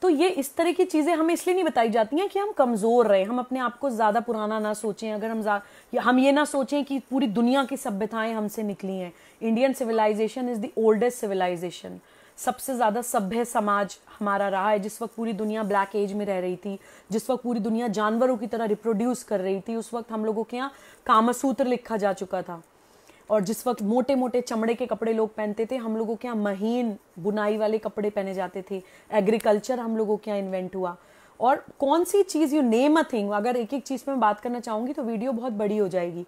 Speaker 1: तो ये इस तरह की चीजें हमें इसलिए नहीं बताई जाती हैं कि हम कमजोर रहे, हम अपने आप को ज्यादा पुराना ना सोचें। अगर हम ये ना सोचें कि पूरी दुनिया की सभ्यताएं हमसे निकली हैं। Indian civilization is the oldest civilization. सबसे ज्यादा सभ्य समाज हमारा रहा है। जिस वक्त पूरी दुनिया ब्लैक एज में रह रही थी, जिस वक्त पूरी दुनिया जानवरों की तरह रिप्रोड्यूस कर रही थी, उस वक्त हम लोगों के यहाँ कामसूत्र लिखा जा चुका था। और जिस वक्त मोटे मोटे चमड़े के कपड़े लोग पहनते थे, हम लोगों के यहाँ महीन बुनाई वाले कपड़े पहने जाते थे। एग्रीकल्चर हम लोगों के यहाँ इन्वेंट हुआ। और कौन सी चीज़, यू नेम अ थिंग, अगर एक एक चीज़ पे मैं बात करना चाहूँगी तो वीडियो बहुत बड़ी हो जाएगी।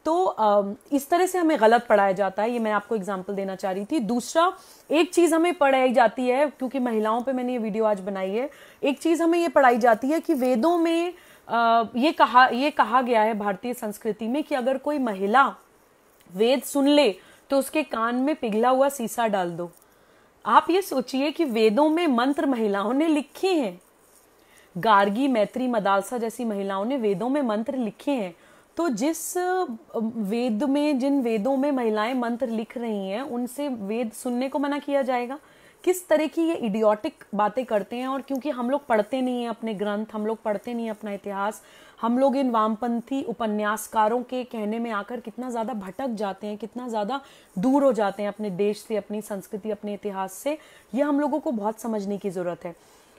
Speaker 1: तो इस तरह से हमें गलत पढ़ाया जाता है, ये मैं आपको एग्जांपल देना चाह रही थी। दूसरा, एक चीज़ हमें पढ़ाई जाती है, क्योंकि महिलाओं पे मैंने ये वीडियो आज बनाई है, एक चीज़ हमें ये पढ़ाई जाती है कि वेदों में ये कहा गया है भारतीय संस्कृति में कि अगर कोई महिला वेद सुन ले तो उसके कान में पिघला हुआ शीशा डाल दो। आप ये सोचिए कि वेदों में मंत्र महिलाओं ने लिखे हैं, गार्गी, मैत्री, मदालसा जैसी महिलाओं ने वेदों में मंत्र लिखे हैं। तो जिन वेदों में महिलाएं मंत्र लिख रही हैं, उनसे वेद सुनने को मना किया जाएगा? किस तरह की ये इडियोटिक बातें करते हैं। और क्योंकि हम लोग पढ़ते नहीं हैं अपने ग्रंथ, हम लोग पढ़ते नहीं अपना इतिहास, हम लोग इन वामपंथी उपन्यासकारों के कहने में आकर कितना ज़्यादा भटक जाते हैं, कितना ज़्यादा दूर हो जाते हैं अपने देश से, अपनी संस्कृति, अपने इतिहास से। ये हम लोगों को बहुत समझने की ज़रूरत है।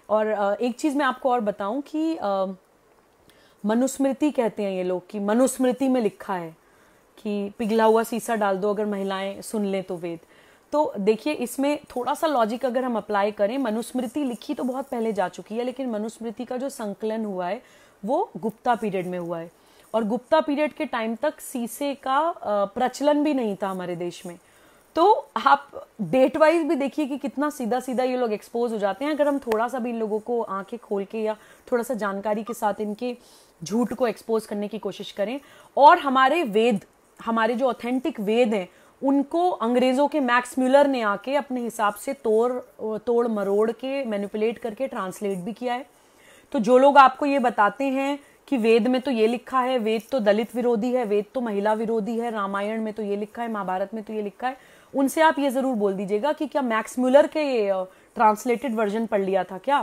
Speaker 1: और एक चीज़ मैं आपको और बताऊं कि मनुस्मृति कहते हैं ये लोग, कि मनुस्मृति में लिखा है कि पिघला हुआ शीशा डाल दो अगर महिलाएं सुन लें तो वेद। तो देखिए, इसमें थोड़ा सा लॉजिक अगर हम अप्लाई करें, मनुस्मृति लिखी तो बहुत पहले जा चुकी है, लेकिन मनुस्मृति का जो संकलन हुआ है वो गुप्ता पीरियड में हुआ है। और गुप्ता पीरियड के टाइम तक शीशे का प्रचलन भी नहीं था हमारे देश में। तो आप डेट वाइज भी देखिए कि कितना सीधा सीधा ये लोग एक्सपोज हो जाते हैं। अगर हम थोड़ा सा भी इन लोगों को आंखें खोल के या थोड़ा सा जानकारी के साथ इनके झूठ को एक्सपोज करने की कोशिश करें, और हमारे वेद, हमारे जो ऑथेंटिक वेद हैं, उनको अंग्रेजों के मैक्स म्यूलर ने आके अपने हिसाब से तोड़ मरोड़ के मैनिपुलेट करके ट्रांसलेट भी किया है। तो जो लोग आपको ये बताते हैं कि वेद में तो ये लिखा है, वेद तो दलित विरोधी है, वेद तो महिला विरोधी है, रामायण में तो ये लिखा है, महाभारत में तो ये लिखा है, उनसे आप ये जरूर बोल दीजिएगा कि क्या मैक्स म्यूलर के ट्रांसलेटेड वर्जन पढ़ लिया था क्या?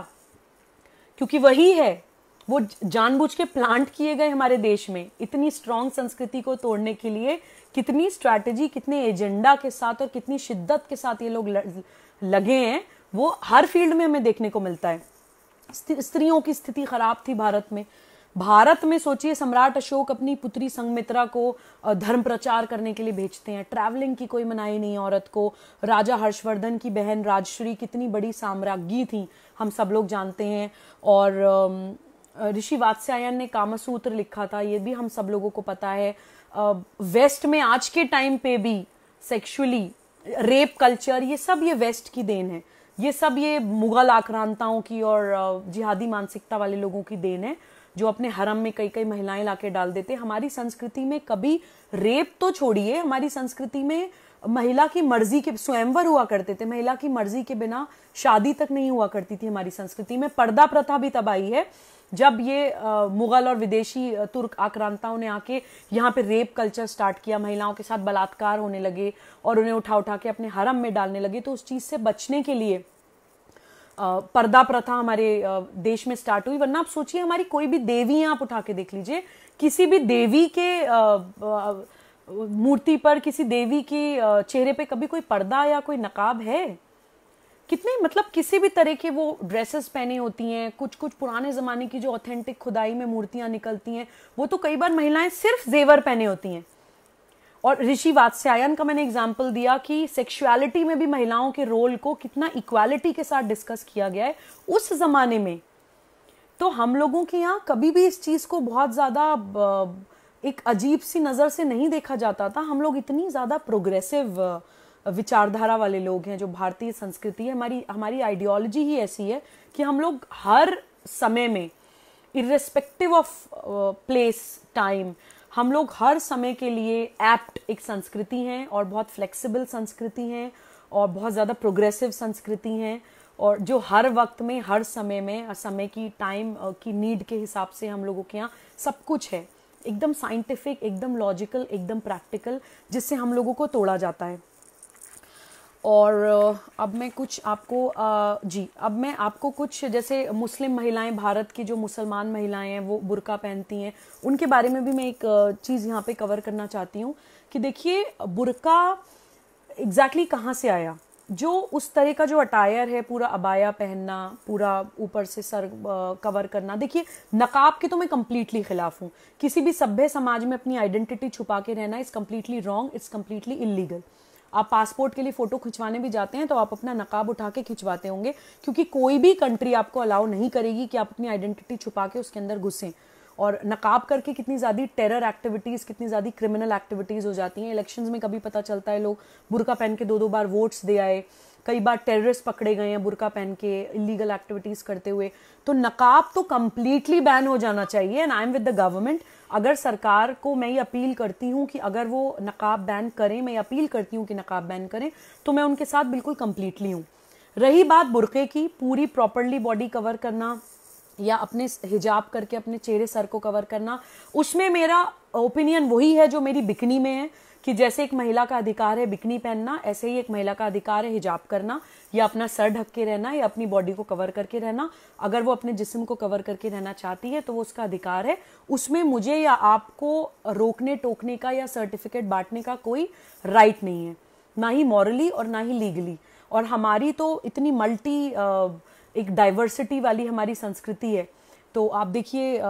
Speaker 1: क्योंकि वही है, वो जानबूझ के प्लांट किए गए हमारे देश में। इतनी स्ट्रांग संस्कृति को तोड़ने के लिए कितनी स्ट्रैटेजी, कितने एजेंडा के साथ और कितनी शिद्दत के साथ ये लोग लगे हैं, वो हर फील्ड में हमें देखने को मिलता है। स्त्रियों की स्थिति खराब थी भारत में सोचिए, सम्राट अशोक अपनी पुत्री संघमित्रा को धर्म प्रचार करने के लिए भेजते हैं। ट्रैवलिंग की कोई मनाही नहीं औरत को। राजा हर्षवर्धन की बहन राजश्री कितनी बड़ी साम्राज्ञी थी, हम सब लोग जानते हैं। और ऋषि वात्स्यायन ने कामसूत्र लिखा था, ये भी हम सब लोगों को पता है। वेस्ट में आज के टाइम पे भी सेक्सुअली रेप कल्चर, ये सब ये वेस्ट की देन है। ये सब ये मुगल आक्रांताओं की और जिहादी मानसिकता वाले लोगों की देन है, जो अपने हरम में कई कई महिलाएं लाके डाल देते। हमारी संस्कृति में कभी रेप तो छोड़िए, हमारी संस्कृति में महिला की मर्जी के स्वयंवर हुआ करते थे, महिला की मर्जी के बिना शादी तक नहीं हुआ करती थी हमारी संस्कृति में। पर्दा प्रथा भी तब आई है जब ये मुगल और विदेशी तुर्क आक्रांताओं ने आके यहाँ पे रेप कल्चर स्टार्ट किया, महिलाओं के साथ बलात्कार होने लगे और उन्हें उठा उठा के अपने हरम में डालने लगे। तो उस चीज से बचने के लिए पर्दा प्रथा हमारे देश में स्टार्ट हुई। वरना आप सोचिए, हमारी कोई भी देवी आप उठा के देख लीजिए, किसी भी देवी के मूर्ति पर, किसी देवी के चेहरे पे कभी कोई पर्दा या कोई नकाब है? कितने, मतलब किसी भी तरह के वो ड्रेसेस पहने होती हैं। कुछ कुछ पुराने जमाने की जो ऑथेंटिक खुदाई में मूर्तियां निकलती हैं, वो तो कई बार महिलाएं सिर्फ जेवर पहने होती हैं। और ऋषि वात्स्यायन का मैंने एग्जाम्पल दिया कि सेक्सुअलिटी में भी महिलाओं के रोल को कितना इक्वालिटी के साथ डिस्कस किया गया है उस जमाने में। तो हम लोगों के यहाँ कभी भी इस चीज को बहुत ज्यादा एक अजीब सी नजर से नहीं देखा जाता था। हम लोग इतनी ज्यादा प्रोग्रेसिव विचारधारा वाले लोग हैं। जो भारतीय संस्कृति है, हमारी आइडियोलॉजी ही ऐसी है कि हम लोग हर समय में, इर्रेस्पेक्टिव ऑफ प्लेस टाइम, हम लोग हर समय के लिए एप्ट एक संस्कृति हैं और बहुत फ्लेक्सिबल संस्कृति हैं और बहुत ज़्यादा प्रोग्रेसिव संस्कृति हैं, और जो हर वक्त में, हर समय में, समय की टाइम की नीड के हिसाब से हम लोगों के यहाँ सब कुछ है, एकदम साइंटिफिक, एकदम लॉजिकल, एकदम प्रैक्टिकल, जिससे हम लोगों को तोड़ा जाता है। और अब मैं कुछ आपको अब मैं आपको कुछ, जैसे मुस्लिम महिलाएं, भारत की जो मुसलमान महिलाएं हैं वो बुर्का पहनती हैं, उनके बारे में भी मैं एक चीज़ यहाँ पे कवर करना चाहती हूँ कि देखिए बुर्का एग्जैक्टली कहाँ से आया। जो उस तरह का जो अटायर है, पूरा अबाया पहनना, पूरा ऊपर से सर कवर करना, देखिए नकाब के तो मैं कंप्लीटली खिलाफ हूँ। किसी भी सभ्य समाज में अपनी आइडेंटिटी छुपा के रहना is completely wrong, it's completely illegal. आप पासपोर्ट के लिए फोटो खिंचवाने भी जाते हैं तो आप अपना नकाब उठा के खिंचवाते होंगे, क्योंकि कोई भी कंट्री आपको अलाउ नहीं करेगी कि आप अपनी आइडेंटिटी छुपा के उसके अंदर घुसें। और नकाब करके कितनी ज़्यादा टेरर एक्टिविटीज़, कितनी ज़्यादा क्रिमिनल एक्टिविटीज़ हो जाती हैं। इलेक्शंस में कभी पता चलता है लोग बुर्का पहन के 2-2 बार वोट्स दे आए, कई बार टेररिस्ट पकड़े गए हैं बुर्का पहन के इलीगल एक्टिविटीज़ करते हुए। तो नकाब तो कम्प्लीटली बैन हो जाना चाहिए and I am with the government. अगर सरकार को मैं ये अपील करती हूँ कि अगर वो नकाब बैन करें, मैं अपील करती हूँ कि नकाब बैन करें, तो मैं उनके साथ बिल्कुल कम्प्लीटली हूँ। रही बात बुर्के की, पूरी प्रॉपरली बॉडी कवर करना या अपने हिजाब करके अपने चेहरे सर को कवर करना, उसमें मेरा ओपिनियन वही है जो मेरी बिकनी में है कि जैसे एक महिला का अधिकार है बिकनी पहनना, ऐसे ही एक महिला का अधिकार है हिजाब करना या अपना सर ढक के रहना या अपनी बॉडी को कवर करके रहना। अगर वो अपने जिस्म को कवर करके रहना चाहती है तो वो उसका अधिकार है, उसमें मुझे या आपको रोकने टोकने का या सर्टिफिकेट बांटने का कोई राइट नहीं है, ना ही मॉरली और ना ही लीगली। और हमारी तो इतनी एक डाइवर्सिटी वाली हमारी संस्कृति है। तो आप देखिए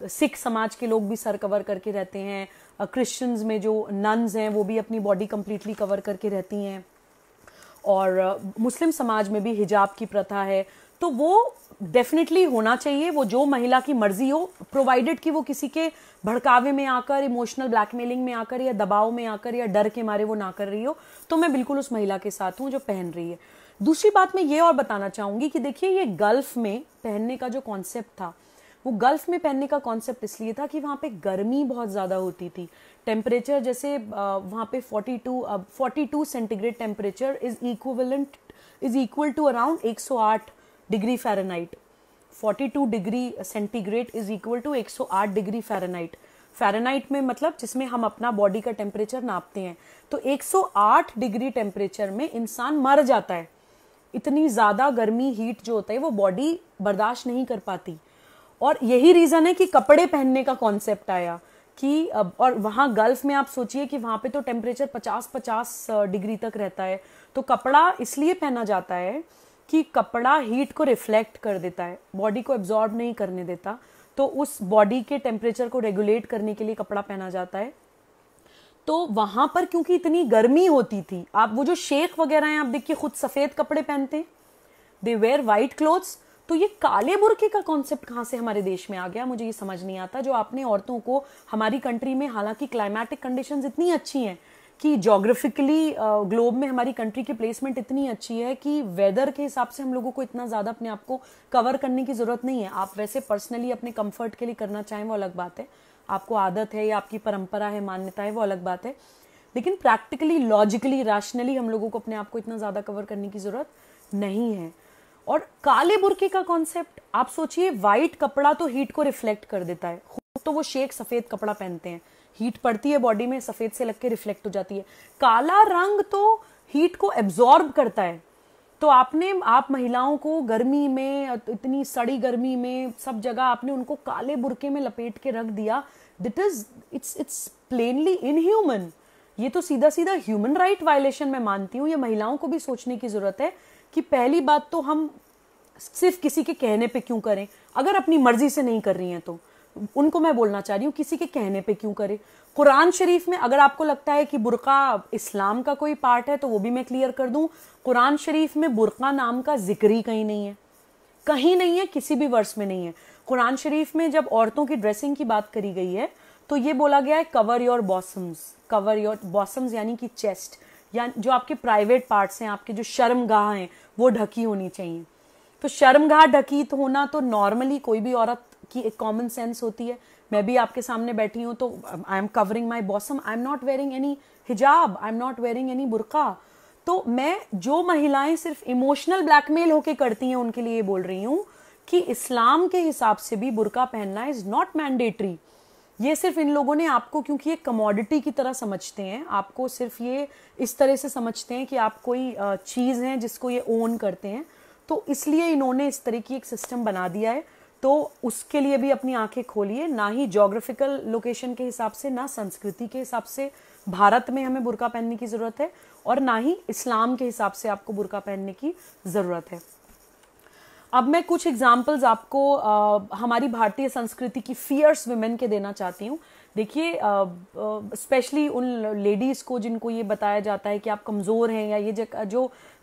Speaker 1: सिख समाज के लोग भी सर कवर करके रहते हैं, क्रिश्चियंस में जो नन्स हैं वो भी अपनी बॉडी कंप्लीटली कवर करके रहती हैं, और मुस्लिम समाज में भी हिजाब की प्रथा है। तो वो डेफिनेटली होना चाहिए, वो जो महिला की मर्जी हो, प्रोवाइडेड कि वो किसी के भड़कावे में आकर, इमोशनल ब्लैकमेलिंग में आकर या दबाव में आकर या डर के मारे वो ना कर रही हो, तो मैं बिल्कुल उस महिला के साथ हूँ जो पहन रही है। दूसरी बात मैं ये और बताना चाहूंगी कि देखिए ये गल्फ में पहनने का जो कॉन्सेप्ट था, वो गल्फ में पहनने का कॉन्सेप्ट इसलिए था कि वहाँ पे गर्मी बहुत ज़्यादा होती थी। टेम्परेचर जैसे वहाँ पे 42 centigrade temperature is equal to around 108 degree Fahrenheit. 42 degree centigrade is equal to 108 degree Fahrenheit. Fahrenheit में मतलब जिसमें हम अपना बॉडी का टेम्परेचर नापते हैं। तो 108 डिग्री टेम्परेचर में इंसान मर जाता है। इतनी ज़्यादा गर्मी, हीट जो होता है वो बॉडी बर्दाश्त नहीं कर पाती। और यही रीज़न है कि कपड़े पहनने का कॉन्सेप्ट आया कि और वहाँ गल्फ में आप सोचिए कि वहाँ पे तो टेम्परेचर 50 डिग्री तक रहता है। तो कपड़ा इसलिए पहना जाता है कि कपड़ा हीट को रिफ्लेक्ट कर देता है, बॉडी को एब्जॉर्ब नहीं करने देता। तो उस बॉडी के टेम्परेचर को रेगुलेट करने के लिए कपड़ा पहना जाता है। तो वहां पर क्योंकि इतनी गर्मी होती थी, आप वो जो शेख वगैरह हैं आप देखिए खुद सफेद कपड़े पहनते हैं, दे वेयर वाइट क्लोथ्स। तो ये काले बुर्के का कॉन्सेप्ट कहाँ से हमारे देश में आ गया, मुझे ये समझ नहीं आता। जो आपने औरतों को हमारी कंट्री में, हालांकि क्लाइमेटिक कंडीशंस इतनी अच्छी हैं कि जोग्राफिकली ग्लोब में हमारी कंट्री की प्लेसमेंट इतनी अच्छी है कि वेदर के हिसाब से हम लोगों को इतना ज़्यादा अपने आप को कवर करने की ज़रूरत नहीं है। आप वैसे पर्सनली अपने कंफर्ट के लिए करना चाहें वो अलग बात है, आपको आदत है या आपकी परंपरा है, मान्यता है, वो अलग बात है। लेकिन प्रैक्टिकली, लॉजिकली, रैशनली हम लोगों को अपने आप को इतना ज़्यादा कवर करने की ज़रूरत नहीं है। और काले बुर्के का कॉन्सेप्ट आप सोचिए, वाइट कपड़ा तो हीट को रिफ्लेक्ट कर देता है, खुद तो वो शेख सफ़ेद कपड़ा पहनते हैं, हीट पड़ती है बॉडी में, सफ़ेद से लग के रिफ्लेक्ट हो जाती है। काला रंग तो हीट को एब्जॉर्ब करता है। तो आप महिलाओं को गर्मी में, इतनी सड़ी गर्मी में, सब जगह आपने उनको काले बुर्के में लपेट के रख दिया। It's plainly inhuman. ये तो सीधा सीधा ह्यूमन राइट वायलेशन मैं मानती हूँ। ये महिलाओं को भी सोचने की जरूरत है कि पहली बात तो हम सिर्फ किसी के कहने पे क्यों करें, अगर अपनी मर्जी से नहीं कर रही हैं तो उनको मैं बोलना चाह रही हूँ किसी के कहने पे क्यों करें। कुरान शरीफ में अगर आपको लगता है कि बुर्का इस्लाम का कोई पार्ट है तो वो भी मैं क्लियर कर दूं, कुरान शरीफ में बुर्का नाम का जिक्र ही कहीं नहीं है, कहीं नहीं है, किसी भी वर्ष में नहीं है। कुरान शरीफ में जब औरतों की ड्रेसिंग की बात करी गई है तो ये बोला गया है कवर योर बॉसम्स यानी कि चेस्ट, या जो आपके प्राइवेट पार्ट्स हैं, आपके जो शर्मगाह हैं वो ढकी होनी चाहिए। तो शर्मगाह ढकी तो होना तो नॉर्मली कोई भी औरत की एक कॉमन सेंस होती है। मैं भी आपके सामने बैठी हूँ तो I am covering my bosom, I am not wearing any hijab, I am not wearing any burqa. तो मैं जो महिलाएं सिर्फ इमोशनल ब्लैकमेल होके करती हैं उनके लिए बोल रही हूँ कि इस्लाम के हिसाब से भी बुर्का पहनना इज नॉट मैंडेटरी। ये सिर्फ इन लोगों ने आपको, क्योंकि ये कमोडिटी की तरह समझते हैं, आपको सिर्फ ये इस तरह से समझते हैं कि आप कोई चीज़ हैं जिसको ये ओन करते हैं, तो इसलिए इन्होंने इस तरह की एक सिस्टम बना दिया है। तो उसके लिए भी अपनी आंखें खोलिए। ना ही ज्योग्राफिकल लोकेशन के हिसाब से, ना संस्कृति के हिसाब से भारत में हमें बुर्का पहनने की जरूरत है, और ना ही इस्लाम के हिसाब से आपको बुर्का पहनने की जरूरत है। अब मैं कुछ एग्जाम्पल्स आपको हमारी भारतीय संस्कृति की फियर्स वुमेन के देना चाहती हूँ। देखिए, स्पेशली उन लेडीज को जिनको ये बताया जाता है कि आप कमजोर हैं, या ये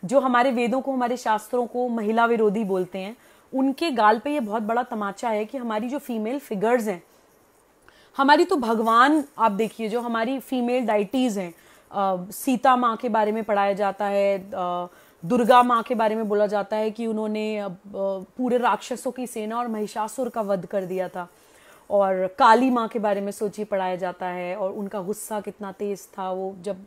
Speaker 1: जो हमारे वेदों को, हमारे शास्त्रों को महिला विरोधी बोलते हैं, उनके गाल पे ये बहुत बड़ा तमाचा है कि हमारी जो फीमेल फिगर्स हैं, हमारी तो भगवान, आप देखिए जो हमारी फीमेल डाइटीज हैं, सीता माँ के बारे में पढ़ाया जाता है, दुर्गा माँ के बारे में बोला जाता है कि उन्होंने पूरे राक्षसों की सेना और महिषासुर का वध कर दिया था, और काली माँ के बारे में सोचिए पढ़ाया जाता है, और उनका गुस्सा कितना तेज था, वो जब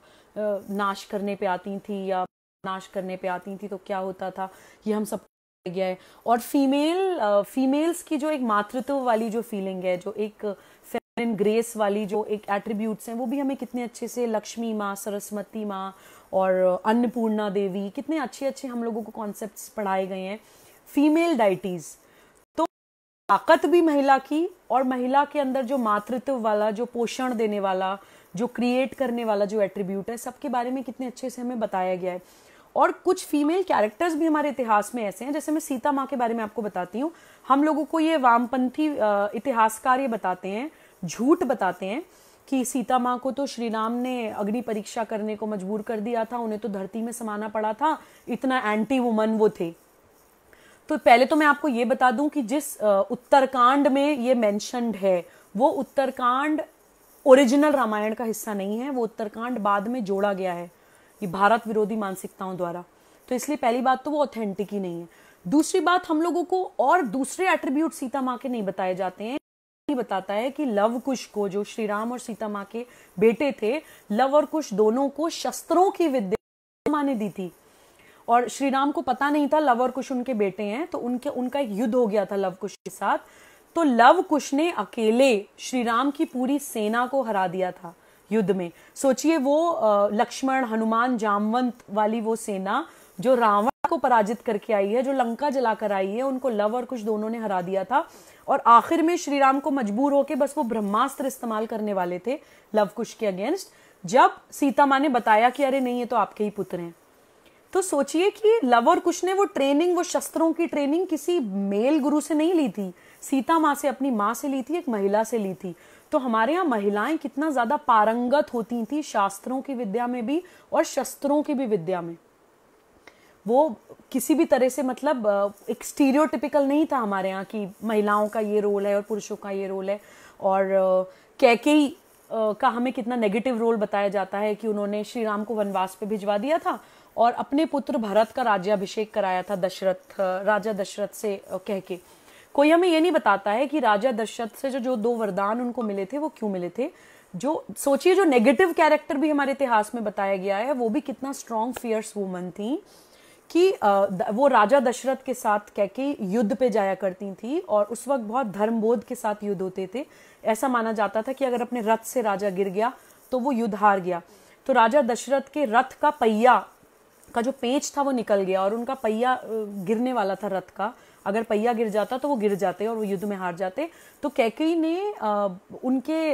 Speaker 1: नाश करने पे आती थी या नाश करने पे आती थी तो क्या होता था, ये हम सब गया है। और फीमेल्स की जो एक मातृत्व वाली जो फीलिंग है, जो एक फेमिनिन ग्रेस वाली जो एक एट्रीब्यूट्स हैं, वो भी हमें कितने अच्छे से लक्ष्मी माँ, सरस्वती माँ और अन्नपूर्णा देवी, कितने अच्छे अच्छे हम लोगों को कॉन्सेप्ट्स पढ़ाए गए हैं फीमेल डाइटीज। तो ताकत भी महिला की, और महिला के अंदर जो मातृत्व वाला, जो पोषण देने वाला, जो क्रिएट करने वाला जो एट्रीब्यूट है, सबके बारे में कितने अच्छे से हमें बताया गया है। और कुछ फीमेल कैरेक्टर्स भी हमारे इतिहास में ऐसे हैं, जैसे मैं सीता माँ के बारे में आपको बताती हूँ। हम लोगों को ये वामपंथी इतिहासकार ये बताते हैं, झूठ बताते हैं कि सीता माँ को तो श्री राम ने अग्नि परीक्षा करने को मजबूर कर दिया था, उन्हें तो धरती में समाना पड़ा था, इतना एंटी वुमन वो थे। तो पहले तो मैं आपको ये बता दूं कि जिस उत्तरकांड में ये मेंशन्ड है, वो उत्तरकांड ओरिजिनल रामायण का हिस्सा नहीं है, वो उत्तरकांड बाद में जोड़ा गया है ये भारत विरोधी मानसिकताओं द्वारा। तो इसलिए पहली बात तो वो ऑथेंटिक ही नहीं है। दूसरी बात, हम लोगों को और दूसरे एट्रीब्यूट सीता माँ के नहीं बताए जाते हैं। बताता है कि लव कुश को, जो श्री राम और सीता माँ के बेटे थे, लव और कुश दोनों को शस्त्रों की विद्या माँ ने दी थी, और श्री राम को पता नहीं था लव और कुश उनके बेटे हैं, तो उनका एक युद्ध हो गया था लव कुश के साथ। तो लव कुश ने अकेले श्री राम की पूरी सेना को हरा दिया था युद्ध में। सोचिए, वो लक्ष्मण, हनुमान, जामवंत वाली वो सेना जो रावण को पराजित करके आई है, जो लंका जलाकर आई है, उनको लव और कुश दोनों ने हरा दिया था। और आखिर में श्री राम को मजबूर होके बस वो ब्रह्मास्त्र इस्तेमाल करने वाले थे लव कुश के अगेंस्ट, जब सीता माँ ने बताया कि अरे नहीं, ये तो आपके ही पुत्र हैं। तो सोचिए कि लव और कुश ने वो ट्रेनिंग, वो शस्त्रों की ट्रेनिंग किसी मेल गुरु से नहीं ली थी, सीता माँ से, अपनी माँ से ली थी, एक महिला से ली थी। तो हमारे यहाँ महिलाएं कितना ज्यादा पारंगत होती थी शास्त्रों की विद्या में भी और शस्त्रों की भी विद्या में। वो किसी भी तरह से, मतलब एक स्टीरियोटिपिकल नहीं था हमारे यहाँ कि महिलाओं का ये रोल है और पुरुषों का ये रोल है। और कैकेयी का हमें कितना नेगेटिव रोल बताया जाता है कि उन्होंने श्री राम को वनवास पे भिजवा दिया था और अपने पुत्र भरत का राज्याभिषेक कराया था राजा दशरथ से कह के। कोई हमें ये नहीं बताता है कि राजा दशरथ से जो 2 वरदान उनको मिले थे वो क्यों मिले थे। जो सोचिए, जो नेगेटिव कैरेक्टर भी हमारे इतिहास में बताया गया है, वो भी कितना स्ट्रॉन्ग फियर्स वुमन थी कि वो राजा दशरथ के साथ कैकेयी युद्ध पे जाया करती थी, और उस वक्त बहुत धर्मबोध के साथ युद्ध होते थे। ऐसा माना जाता था कि अगर अपने रथ से राजा गिर गया तो वो युद्ध हार गया। तो राजा दशरथ के रथ का पहिया का जो पेंच था वो निकल गया, और उनका पहिया गिरने वाला था रथ का। अगर पहिया गिर जाता तो वो गिर जाते और वो युद्ध में हार जाते। तो कैकेयी ने उनके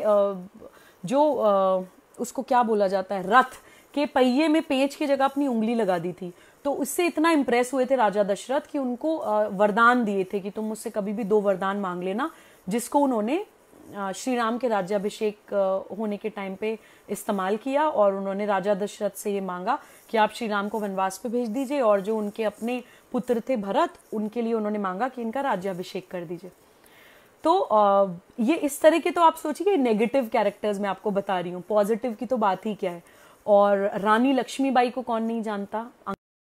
Speaker 1: उसको क्या बोला जाता है, रथ के पहिए में पेंच की जगह अपनी उंगली लगा दी थी। तो उससे इतना इम्प्रेस हुए थे राजा दशरथ कि उनको वरदान दिए थे कि तुम मुझसे कभी भी 2 वरदान मांग लेना, जिसको उन्होंने श्री राम के राज्याभिषेक होने के टाइम पे इस्तेमाल किया। और उन्होंने राजा दशरथ से ये मांगा कि आप श्री राम को वनवास पे भेज दीजिए, और जो उनके अपने पुत्र थे भरत, उनके लिए उन्होंने मांगा कि इनका राज्याभिषेक कर दीजिए। तो ये इस तरह के, तो आप सोचिए नेगेटिव कैरेक्टर्स मैं आपको बता रही हूँ, पॉजिटिव की तो बात ही क्या है। और रानी लक्ष्मीबाई को कौन नहीं जानता,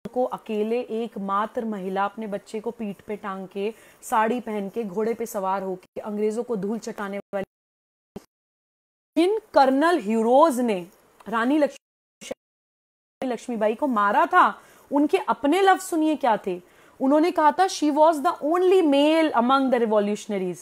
Speaker 1: को अकेले एकमात्र महिला अपने बच्चे को पीठ पे टांग के, साड़ी पहन के, घोड़े पे सवार होकर अंग्रेजों को धूल चटाने वाली, इन कर्नल हीरोज ने रानी लक्ष्मीबाई को मारा था। उनके अपने लफ्ज सुनिए क्या थे, उन्होंने कहा था she was the only mail among the revolutionaries,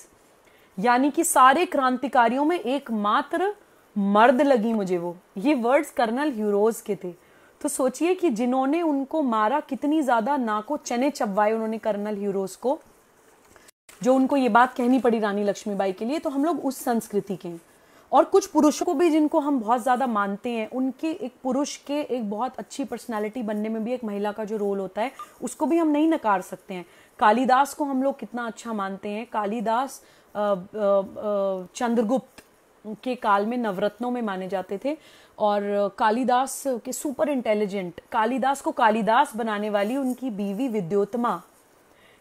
Speaker 1: यानी कि सारे क्रांतिकारियों में एकमात्र मर्द लगी मुझे वो। ये वर्ड्स कर्नल हीरोज के थे। तो सोचिए कि जिन्होंने उनको मारा, कितनी ज्यादा ना को चने चबवाए उन्होंने कर्नल हीरोज को। जो उनको ये बात कहनी पड़ी रानी लक्ष्मीबाई के लिए। तो हम लोग उस संस्कृति के हैं। और कुछ पुरुषों को भी जिनको हम बहुत ज़्यादा मानते हैं, उनके एक पुरुष के एक बहुत अच्छी पर्सनालिटी बनने में भी एक महिला का जो रोल होता है उसको भी हम नहीं नकार सकते हैं। कालिदास को हम लोग कितना अच्छा मानते हैं। कालिदास चंद्रगुप्त के काल में नवरत्नों में माने जाते थे और कालिदास के सुपर इंटेलिजेंट, कालिदास को कालिदास बनाने वाली उनकी बीवी विद्योत्तमा,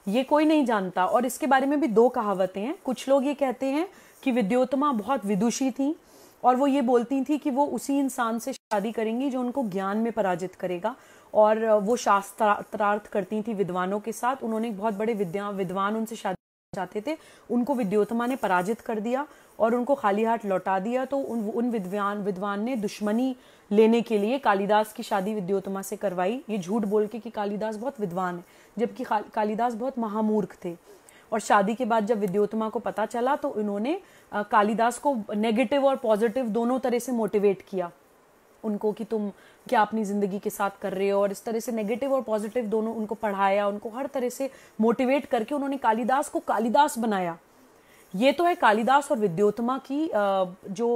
Speaker 1: ये कोई नहीं जानता। और इसके बारे में भी दो कहावतें हैं। कुछ लोग ये कहते हैं कि विद्योत्तमा बहुत विदुषी थी और वो ये बोलती थी कि वो उसी इंसान से शादी करेंगी जो उनको ज्ञान में पराजित करेगा, और वो शास्त्रार्थ करती थी विद्वानों के साथ। उन्होंने बहुत बड़े विद्वान उनसे शादी चाहते थे, उनको विद्योत्तमा ने पराजित कर दिया और उनको खाली हाथ लौटा दिया। तो उन विद्वान ने दुश्मनी लेने के लिए कालिदास की शादी विद्योत्तमा से करवाई, ये झूठ बोल के कि कालिदास बहुत विद्वान है, जबकि कालिदास बहुत महामूर्ख थे। और शादी के बाद जब विद्योत्तमा को पता चला तो उन्होंने कालिदास को नेगेटिव और पॉजिटिव दोनों तरह से मोटिवेट किया उनको कि तुम क्या अपनी जिंदगी के साथ कर रहे हो, और इस तरह से नेगेटिव और पॉजिटिव दोनों उनको पढ़ाया, उनको हर तरह से मोटिवेट करके उन्होंने कालिदास को कालिदास बनाया। ये तो है कालिदास और विद्योत्तमा की जो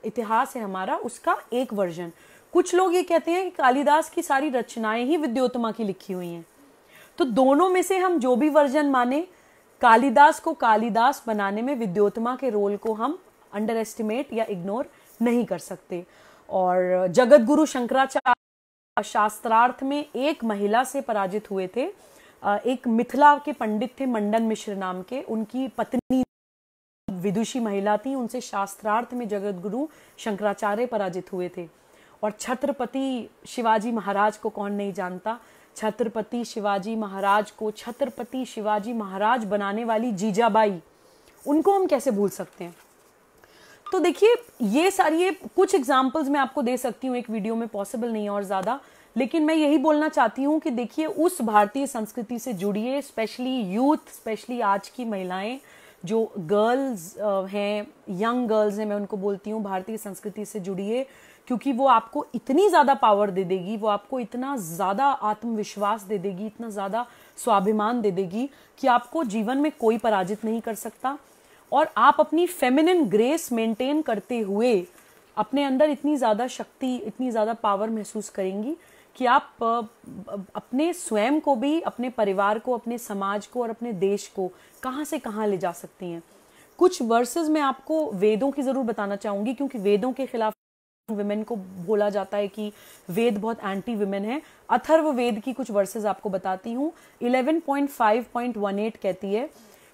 Speaker 1: इतिहास है हमारा, उसका एक वर्जन। कुछ लोग ये कहते हैं कि कालिदास की सारी रचनाएं ही विद्योत्तमा की लिखी हुई हैं। तो दोनों में से हम जो भी वर्जन माने, कालिदास को कालिदास बनाने में विद्योत्तमा के रोल को हम अंडर एस्टिमेट या इग्नोर नहीं कर सकते। और जगत गुरु शंकराचार्य शास्त्रार्थ में एक महिला से पराजित हुए थे। एक मिथिला के पंडित थे मंडन मिश्र नाम के, उनकी पत्नी विदुषी महिला थी, उनसे शास्त्रार्थ में जगत गुरु शंकराचार्य पराजित हुए थे। और छत्रपति शिवाजी महाराज को कौन नहीं जानता। छत्रपति शिवाजी महाराज को छत्रपति शिवाजी महाराज बनाने वाली जीजाबाई, उनको हम कैसे भूल सकते हैं। तो देखिए ये सारी कुछ एग्जाम्पल्स मैं आपको दे सकती हूँ, एक वीडियो में पॉसिबल नहीं है और ज्यादा, लेकिन मैं यही बोलना चाहती हूँ कि देखिए उस भारतीय संस्कृति से जुड़िए, स्पेशली यूथ, स्पेशली आज की महिलाएं जो गर्ल्स हैं, यंग गर्ल्स हैं, मैं उनको बोलती हूँ भारतीय संस्कृति से जुड़िए, क्योंकि वो आपको इतनी ज्यादा पावर दे देगी, वो आपको इतना ज्यादा आत्मविश्वास दे देगी, इतना ज्यादा स्वाभिमान दे देगी कि आपको जीवन में कोई पराजित नहीं कर सकता। और आप अपनी फेमिनिन ग्रेस मेंटेन करते हुए अपने अंदर इतनी ज्यादा शक्ति, इतनी ज्यादा पावर महसूस करेंगी कि आप अपने स्वयं को भी, अपने परिवार को, अपने समाज को और अपने देश को कहां से कहां ले जा सकती हैं। कुछ वर्सेस मैं आपको वेदों की जरूर बताना चाहूंगी, क्योंकि वेदों के खिलाफ विमेन को बोला जाता है कि वेद बहुत एंटी विमेन है। अथर्व वेद की कुछ वर्सेस आपको बताती हूँ। 11.5.18 कहती है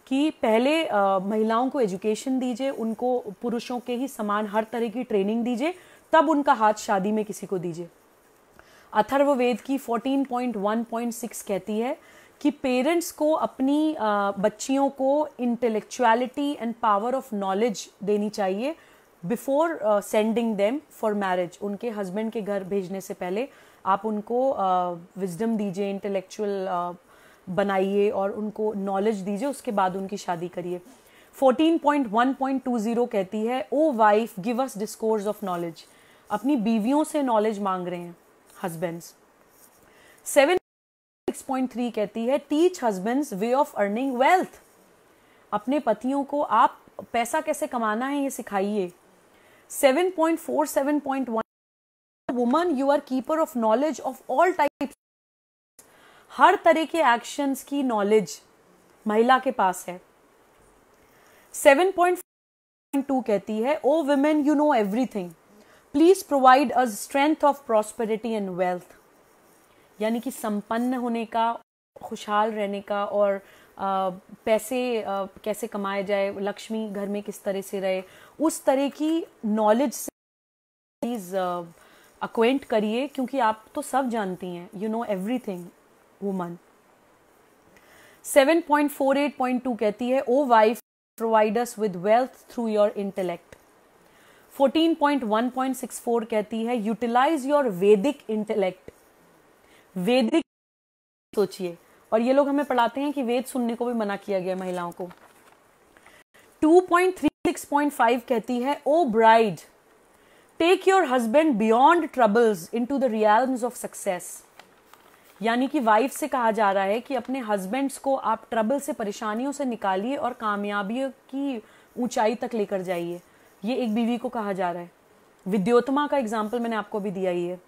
Speaker 1: कि पहले महिलाओं को एजुकेशन दीजिए, उनको पुरुषों के ही समान हर तरह की ट्रेनिंग दीजिए, तब उनका हाथ शादी में किसी को दीजिए। अथर्व वेद की 14.1.6 कहती है कि पेरेंट्स को अपनी बच्चियों को intellectuality and power of knowledge देनी चाहिए before sending them for marriage. उनके हस्बैंड के घर भेजने से पहले आप उनको विजडम दीजिए, इंटेलेक्चुअल बनाइए और उनको नॉलेज दीजिए, उसके बाद उनकी शादी करिए। 14.1.20 कहती है, O wife give us discourse of knowledge. अपनी बीवियों से नॉलेज मांग रहे हैं हस्बैंड्स। 7.6.3 कहती है, teach husbands way of earning wealth. अपने पतियों को आप पैसा कैसे कमाना है ये सिखाइए। 7.4.7.1 woman you are keeper of knowledge of all types. हर तरह के एक्शंस की नॉलेज महिला के पास है। 7.2 कहती है, O women you know everything, please provide us strength of prosperity and wealth. यानी कि संपन्न होने का, खुशहाल रहने का और पैसे कैसे कमाए जाए, लक्ष्मी घर में किस तरह से रहे, उस तरह की नॉलेज से प्लीज अक्वेंट करिए, क्योंकि आप तो सब जानती हैं, यू नो एवरीथिंग वुमन। 7.48.2 कहती है, O wife provide us with wealth through your intellect. 14.1.64 कहती है, यूटिलाइज योर वैदिक इंटेलेक्ट। वैदिक सोचिए, और ये लोग हमें पढ़ाते हैं कि वेद सुनने को भी मना किया गया महिलाओं को। 2.36.5 कहती है, O bride take your husband beyond troubles into the realms of success. यानी कि वाइफ से कहा जा रहा है कि अपने हस्बैंड्स को आप ट्रबल से, परेशानियों से निकालिए और कामयाबियों की ऊंचाई तक लेकर जाइए। ये एक बीवी को कहा जा रहा है। विद्योत्तमा का एग्जाम्पल मैंने आपको भी दिया ही है।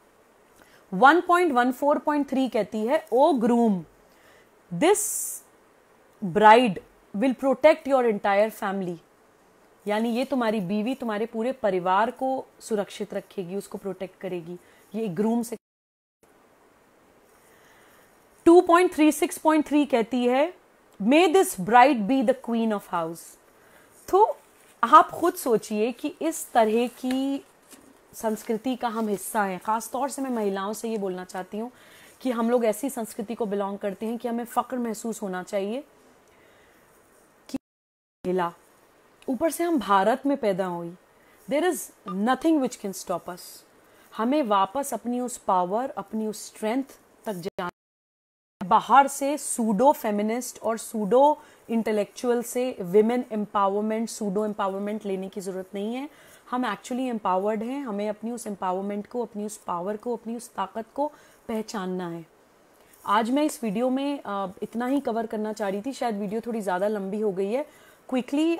Speaker 1: 1.14.3 कहती है, O groom, this bride will protect your entire family. यानी ये तुम्हारी बीवी तुम्हारे पूरे परिवार को सुरक्षित रखेगी, उसको प्रोटेक्ट करेगी। ये एक ग्रूम से। 2.36.3 कहती है, may this bride be the queen of house. तो आप खुद सोचिए कि इस तरह की संस्कृति का हम हिस्सा हैं। खास तौर से मैं महिलाओं से ये बोलना चाहती हूँ कि हम लोग ऐसी संस्कृति को बिलोंग करते हैं कि हमें फक्र महसूस होना चाहिए कि महिला, ऊपर से हम भारत में पैदा हुई। There is nothing which can stop us. हमें वापस अपनी उस पावर, अपनी उस स्ट्रेंथ तक जाना। बाहर से सूडो फेमिनिस्ट और सूडो इंटेलेक्चुअल से विमेन एम्पावरमेंट, सूडो एम्पावरमेंट लेने की जरूरत नहीं है। हम एक्चुअली एम्पावर्ड हैं। हमें अपनी उस एम्पावरमेंट को, अपनी उस पावर को, अपनी उस ताकत को पहचानना है। आज मैं इस वीडियो में इतना ही कवर करना चाह रही थी। शायद वीडियो थोड़ी ज़्यादा लंबी हो गई है। क्विकली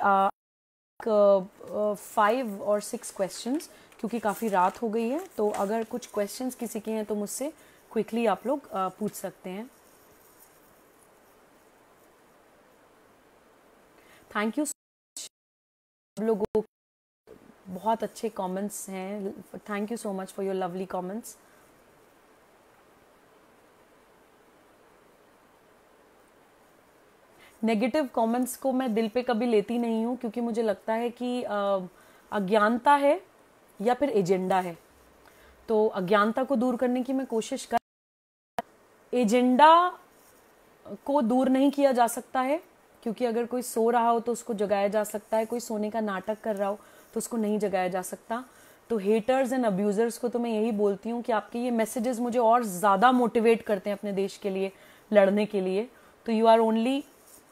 Speaker 1: 5 और 6 क्वेश्चंस, क्योंकि काफ़ी रात हो गई है। तो अगर कुछ क्वेश्चंस किसी के हैं तो मुझसे क्विकली आप लोग पूछ सकते हैं। थैंक यू लोगों, बहुत अच्छे कमेंट्स हैं। Thank you so much for your lovely comments. Negative comments को मैं दिल पे कभी लेती नहीं हूँ, क्योंकि मुझे लगता है कि अज्ञानता है या फिर एजेंडा है। तो अज्ञानता को दूर करने की मैं कोशिश कर, एजेंडा को दूर नहीं किया जा सकता है, क्योंकि अगर कोई सो रहा हो तो उसको जगाया जा सकता है, कोई सोने का नाटक कर रहा हो तो उसको नहीं जगाया जा सकता। तो हेटर्स एंड अब्यूजर्स को तो मैं यही बोलती हूँ कि आपके ये मैसेजेस मुझे और ज़्यादा मोटिवेट करते हैं अपने देश के लिए लड़ने के लिए। तो you are only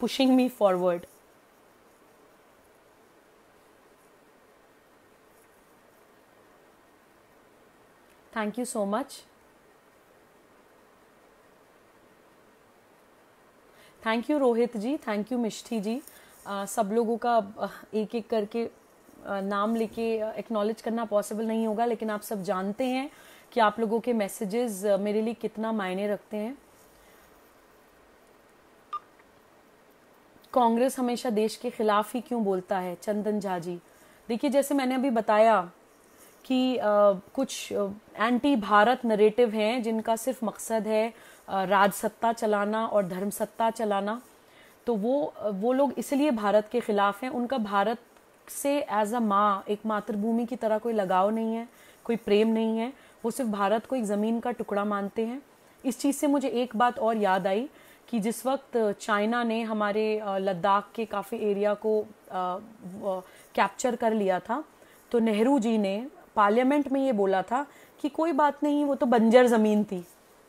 Speaker 1: pushing me forward. Thank you so much. Thank you Rohit ji, thank you Mishthi ji. सब लोगों का एक एक करके नाम लेके एक्नॉलेज करना पॉसिबल नहीं होगा, लेकिन आप सब जानते हैं कि आप लोगों के मैसेजेस मेरे लिए कितना मायने रखते हैं। कांग्रेस हमेशा देश के खिलाफ ही क्यों बोलता है, चंदन झा जी। देखिए, जैसे मैंने अभी बताया कि कुछ एंटी भारत नरेटिव हैं जिनका सिर्फ मकसद है राजसत्ता चलाना और धर्मसत्ता चलाना। तो वो लोग इसलिए भारत के खिलाफ हैं। उनका भारत से एज अ माँ, एक मातृभूमि की तरह कोई लगाव नहीं है, कोई प्रेम नहीं है। वो सिर्फ भारत को एक ज़मीन का टुकड़ा मानते हैं। इस चीज़ से मुझे एक बात और याद आई कि जिस वक्त चाइना ने हमारे लद्दाख के काफ़ी एरिया को कैप्चर कर लिया था, तो नेहरू जी ने पार्लियामेंट में ये बोला था कि कोई बात नहीं, वो तो बंजर ज़मीन थी,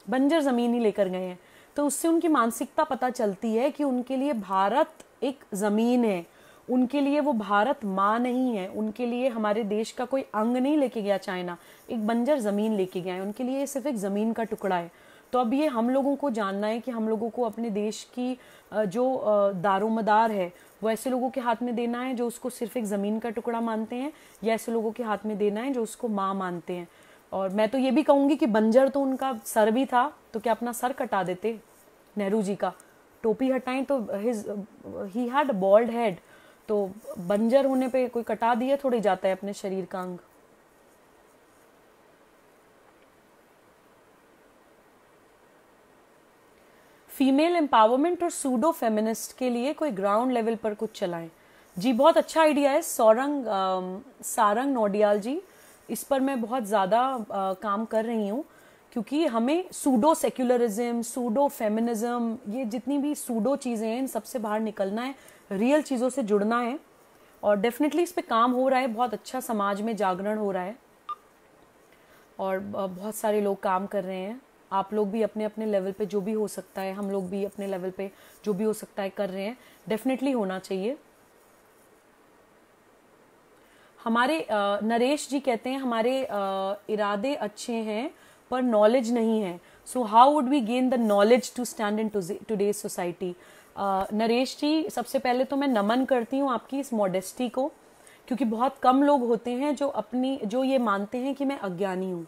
Speaker 1: बंजर ज़मीन ही लेकर गए हैं। तो उससे उनकी मानसिकता पता चलती है कि उनके लिए भारत एक ज़मीन है, उनके लिए वो भारत माँ नहीं है। उनके लिए हमारे देश का कोई अंग नहीं लेके गया चाइना, एक बंजर ज़मीन लेके गया है। उनके लिए सिर्फ एक ज़मीन का टुकड़ा है। तो अब ये हम लोगों को जानना है कि हम लोगों को अपने देश की जो दारोमदार है वो ऐसे लोगों के हाथ में देना है जो उसको सिर्फ एक ज़मीन का टुकड़ा मानते हैं, या ऐसे लोगों के हाथ में देना है जो उसको माँ मानते हैं। और मैं तो ये भी कहूँगी कि बंजर तो उनका सर भी था, तो क्या अपना सर कटा देते नेहरू जी का? टोपी हटाएं तो ही हैड बॉल्ड हेड, तो बंजर होने पे कोई कटा दिया थोड़ी जाता है अपने शरीर का अंग। फीमेल एम्पावरमेंट और सूडो फेमिनिस्ट के लिए कोई ग्राउंड लेवल पर कुछ चलाएं। जी, बहुत अच्छा आइडिया है सारंग नोडियाल जी। इस पर मैं बहुत ज़्यादा काम कर रही हूँ, क्योंकि हमें सूडो सेक्युलरिज्म, सूडो फेमिनिज्म, ये जितनी भी सूडो चीज़ें हैं, इन सबसे बाहर निकलना है, रियल चीज़ों से जुड़ना है। और डेफिनेटली इस पे काम हो रहा है, बहुत अच्छा समाज में जागरण हो रहा है और बहुत सारे लोग काम कर रहे हैं। आप लोग भी अपने अपने लेवल पे जो भी हो सकता है, हम लोग भी अपने लेवल पे जो भी हो सकता है कर रहे हैं। डेफिनेटली होना चाहिए। हमारे नरेश जी कहते हैं हमारे इरादे अच्छे हैं पर नॉलेज नहीं है। So how would we gain the knowledge to stand in today's society? Naresh ji, सबसे पहले तो मैं नमन करती हूँ आपकी इस मॉडेस्टी को, क्योंकि बहुत कम लोग होते हैं जो ये मानते हैं कि मैं अज्ञानी हूँ,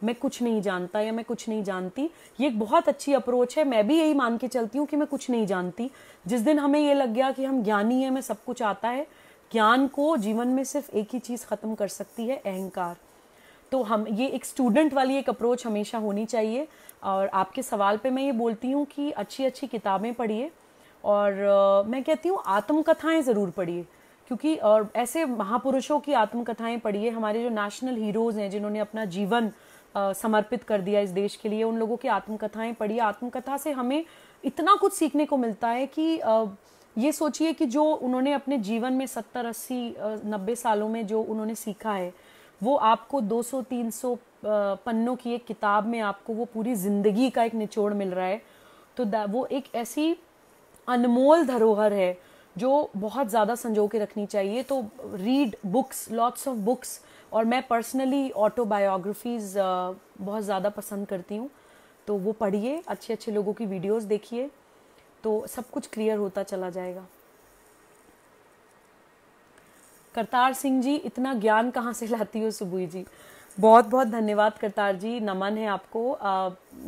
Speaker 1: मैं कुछ नहीं जानता या मैं कुछ नहीं जानती। ये एक बहुत अच्छी अप्रोच है। मैं भी यही मान के चलती हूँ कि मैं कुछ नहीं जानती। जिस दिन हमें ये लग गया कि हम ज्ञानी हैं, मैं सब कुछ आता है, ज्ञान को जीवन में सिर्फ एक ही चीज़ ख़त्म कर सकती है, अहंकार। तो हम ये एक स्टूडेंट वाली एक अप्रोच हमेशा होनी चाहिए। और आपके सवाल पे मैं ये बोलती हूँ कि अच्छी अच्छी किताबें पढ़िए, और मैं कहती हूँ आत्मकथाएं ज़रूर पढ़िए, क्योंकि और ऐसे महापुरुषों की आत्मकथाएं पढ़िए। हमारे जो नेशनल हीरोज़ हैं जिन्होंने अपना जीवन समर्पित कर दिया इस देश के लिए, उन लोगों की आत्मकथाएं पढ़िए। आत्मकथा से हमें इतना कुछ सीखने को मिलता है कि ये सोचिए कि जो उन्होंने अपने जीवन में 70, 80, 90 सालों में जो उन्होंने सीखा है, वो आपको 200, 300 पन्नों की एक किताब में आपको वो पूरी जिंदगी का एक निचोड़ मिल रहा है। तो वो एक ऐसी अनमोल धरोहर है जो बहुत ज़्यादा संजो के रखनी चाहिए। तो read books, lots of books. और मैं पर्सनली ऑटोबायोग्राफीज़ बहुत ज़्यादा पसंद करती हूँ, तो वो पढ़िए, अच्छे अच्छे लोगों की वीडियोस देखिए, तो सब कुछ क्लियर होता चला जाएगा। करतार सिंह जी, इतना ज्ञान कहाँ से लाती हो सुबुई जी? बहुत बहुत धन्यवाद करतार जी, नमन है आपको।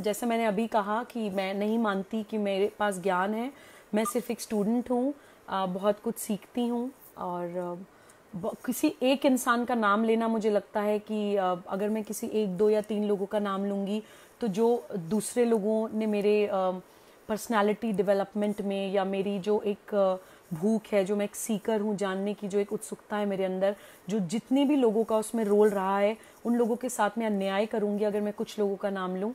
Speaker 1: जैसे मैंने अभी कहा कि मैं नहीं मानती कि मेरे पास ज्ञान है, मैं सिर्फ एक स्टूडेंट हूँ, बहुत कुछ सीखती हूँ। और किसी एक इंसान का नाम लेना, मुझे लगता है कि अगर मैं किसी 1, 2 या 3 लोगों का नाम लूँगी, तो जो दूसरे लोगों ने मेरे पर्सनालिटी डेवलपमेंट में, या मेरी जो एक भूख है, जो मैं एक सीकर हूँ जानने की, जो एक उत्सुकता है मेरे अंदर, जो जितने भी लोगों का उसमें रोल रहा है, उन लोगों के साथ मैं अन्याय करूँगी अगर मैं कुछ लोगों का नाम लूँ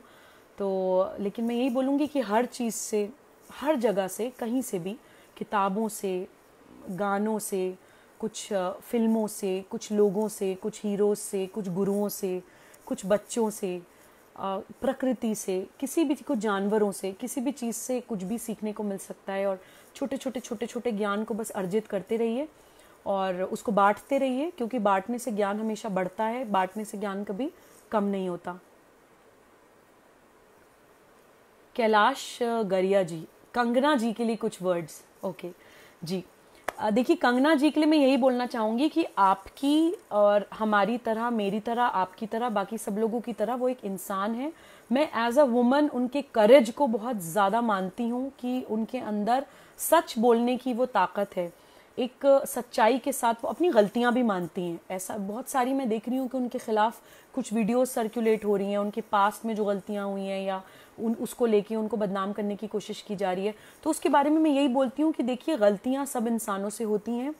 Speaker 1: तो। लेकिन मैं यही बोलूँगी कि हर चीज़ से, हर जगह से, कहीं से भी, किताबों से, गानों से, कुछ फिल्मों से, कुछ लोगों से, कुछ हीरोज़ से, कुछ गुरुओं से, कुछ बच्चों से, प्रकृति से, किसी भी, कुछ जानवरों से, किसी भी चीज़ से कुछ भी सीखने को मिल सकता है। और छोटे छोटे छोटे छोटे ज्ञान को बस अर्जित करते रहिए और उसको बांटते रहिए, क्योंकि बांटने से ज्ञान हमेशा बढ़ता है, बांटने से ज्ञान कभी कम नहीं होता। कैलाश गरिया जी, कंगना जी के लिए कुछ वर्ड्स। ओके जी, देखिए कंगना जी के लिए मैं यही बोलना चाहूँगी कि आपकी और हमारी तरह, मेरी तरह, आपकी तरह, बाकी सब लोगों की तरह वो एक इंसान है। मैं एज अ वुमन उनके करेज को बहुत ज़्यादा मानती हूँ कि उनके अंदर सच बोलने की वो ताकत है। एक सच्चाई के साथ वो अपनी गलतियां भी मानती हैं। ऐसा बहुत सारी मैं देख रही हूँ कि उनके खिलाफ कुछ वीडियोस सर्कुलेट हो रही हैं, उनके पास्ट में जो गलतियां हुई हैं या उसको लेके उनको बदनाम करने की कोशिश की जा रही है। तो उसके बारे में मैं यही बोलती हूँ कि देखिए, गलतियां सब इंसानों से होती हैं।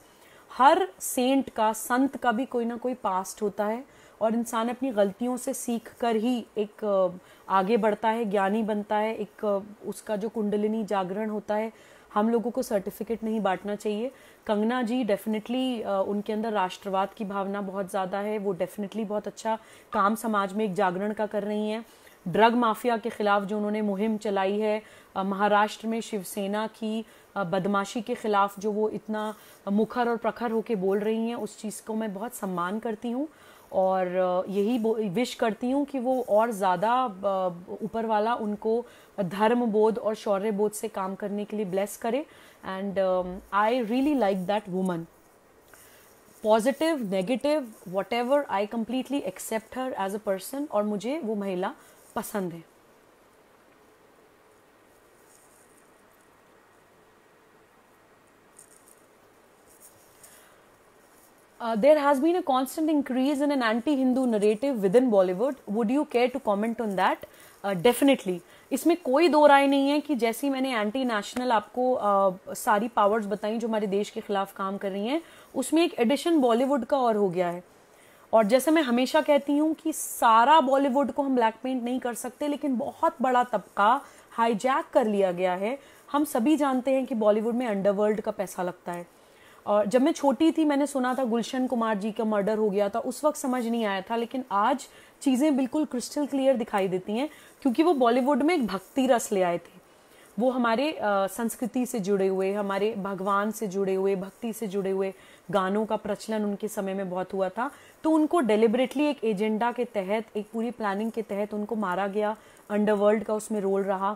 Speaker 1: हर सेंट का, संत का भी कोई ना कोई पास्ट होता है, और इंसान अपनी गलतियों से सीख कर ही एक आगे बढ़ता है, ज्ञानी बनता है। एक उसका जो कुंडलिनी जागरण होता है। हम लोगों को सर्टिफिकेट नहीं बांटना चाहिए। कंगना जी डेफिनेटली उनके अंदर राष्ट्रवाद की भावना बहुत ज़्यादा है। वो डेफिनेटली बहुत अच्छा काम समाज में एक जागरण का कर रही हैं। ड्रग माफिया के खिलाफ जो उन्होंने मुहिम चलाई है, महाराष्ट्र में शिवसेना की बदमाशी के खिलाफ जो वो इतना मुखर और प्रखर होके बोल रही हैं, उस चीज़ को मैं बहुत सम्मान करती हूँ। और यही विश करती हूँ कि वो और ज़्यादा ऊपर वाला उनको धर्म बोध और शौर्य बोध से काम करने के लिए ब्लेस करे। And I really like that woman. Positive, negative, whatever, I completely accept her as a person, और मुझे वो महिला पसंद है। There has been a constant increase in an anti-Hindu narrative within Bollywood. Would you care to comment on that? Definitely. इसमें कोई दो राय नहीं है कि जैसी मैंने एंटी नेशनल आपको सारी पावर्स बताई जो हमारे देश के खिलाफ काम कर रही हैं, उसमें एक एडिशन बॉलीवुड का और हो गया है। और जैसे मैं हमेशा कहती हूँ कि सारा बॉलीवुड को हम ब्लैक पेंट नहीं कर सकते, लेकिन बहुत बड़ा तबका हाईजैक कर लिया गया है। हम सभी जानते हैं कि बॉलीवुड में अंडरवर्ल्ड का पैसा लगता है। और जब मैं छोटी थी, मैंने सुना था गुलशन कुमार जी का मर्डर हो गया था, उस वक्त समझ नहीं आया था, लेकिन आज चीज़ें बिल्कुल क्रिस्टल क्लियर दिखाई देती हैं, क्योंकि वो बॉलीवुड में एक भक्ति रस ले आए थे। वो हमारे संस्कृति से जुड़े हुए, हमारे भगवान से जुड़े हुए, भक्ति से जुड़े हुए गानों का प्रचलन उनके समय में बहुत हुआ था। तो उनको डेलिबरेटली एक एजेंडा के तहत, एक पूरी प्लानिंग के तहत उनको मारा गया, अंडरवर्ल्ड का उसमें रोल रहा।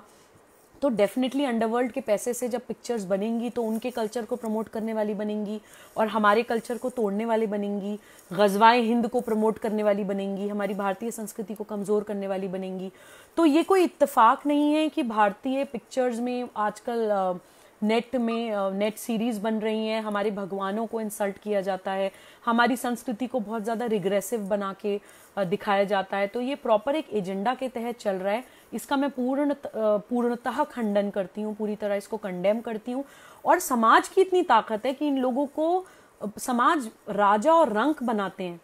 Speaker 1: तो डेफिनेटली अंडरवर्ल्ड के पैसे से जब पिक्चर्स बनेंगी तो उनके कल्चर को प्रमोट करने वाली बनेंगी और हमारे कल्चर को तोड़ने वाली बनेंगी, गज़वाए हिंद को प्रमोट करने वाली बनेंगी, हमारी भारतीय संस्कृति को कमज़ोर करने वाली बनेंगी। तो ये कोई इत्तेफाक नहीं है कि भारतीय पिक्चर्स में आजकल नेट सीरीज़ बन रही हैं, हमारे भगवानों को इंसल्ट किया जाता है, हमारी संस्कृति को बहुत ज़्यादा रिग्रेसिव बना के दिखाया जाता है। तो ये प्रॉपर एक एजेंडा के तहत चल रहा है। इसका मैं पूर्णतः खंडन करती हूँ, पूरी तरह इसको कंडेम करती हूँ। और समाज की इतनी ताकत है कि इन लोगों को समाज राजा और रंक बनाते हैं।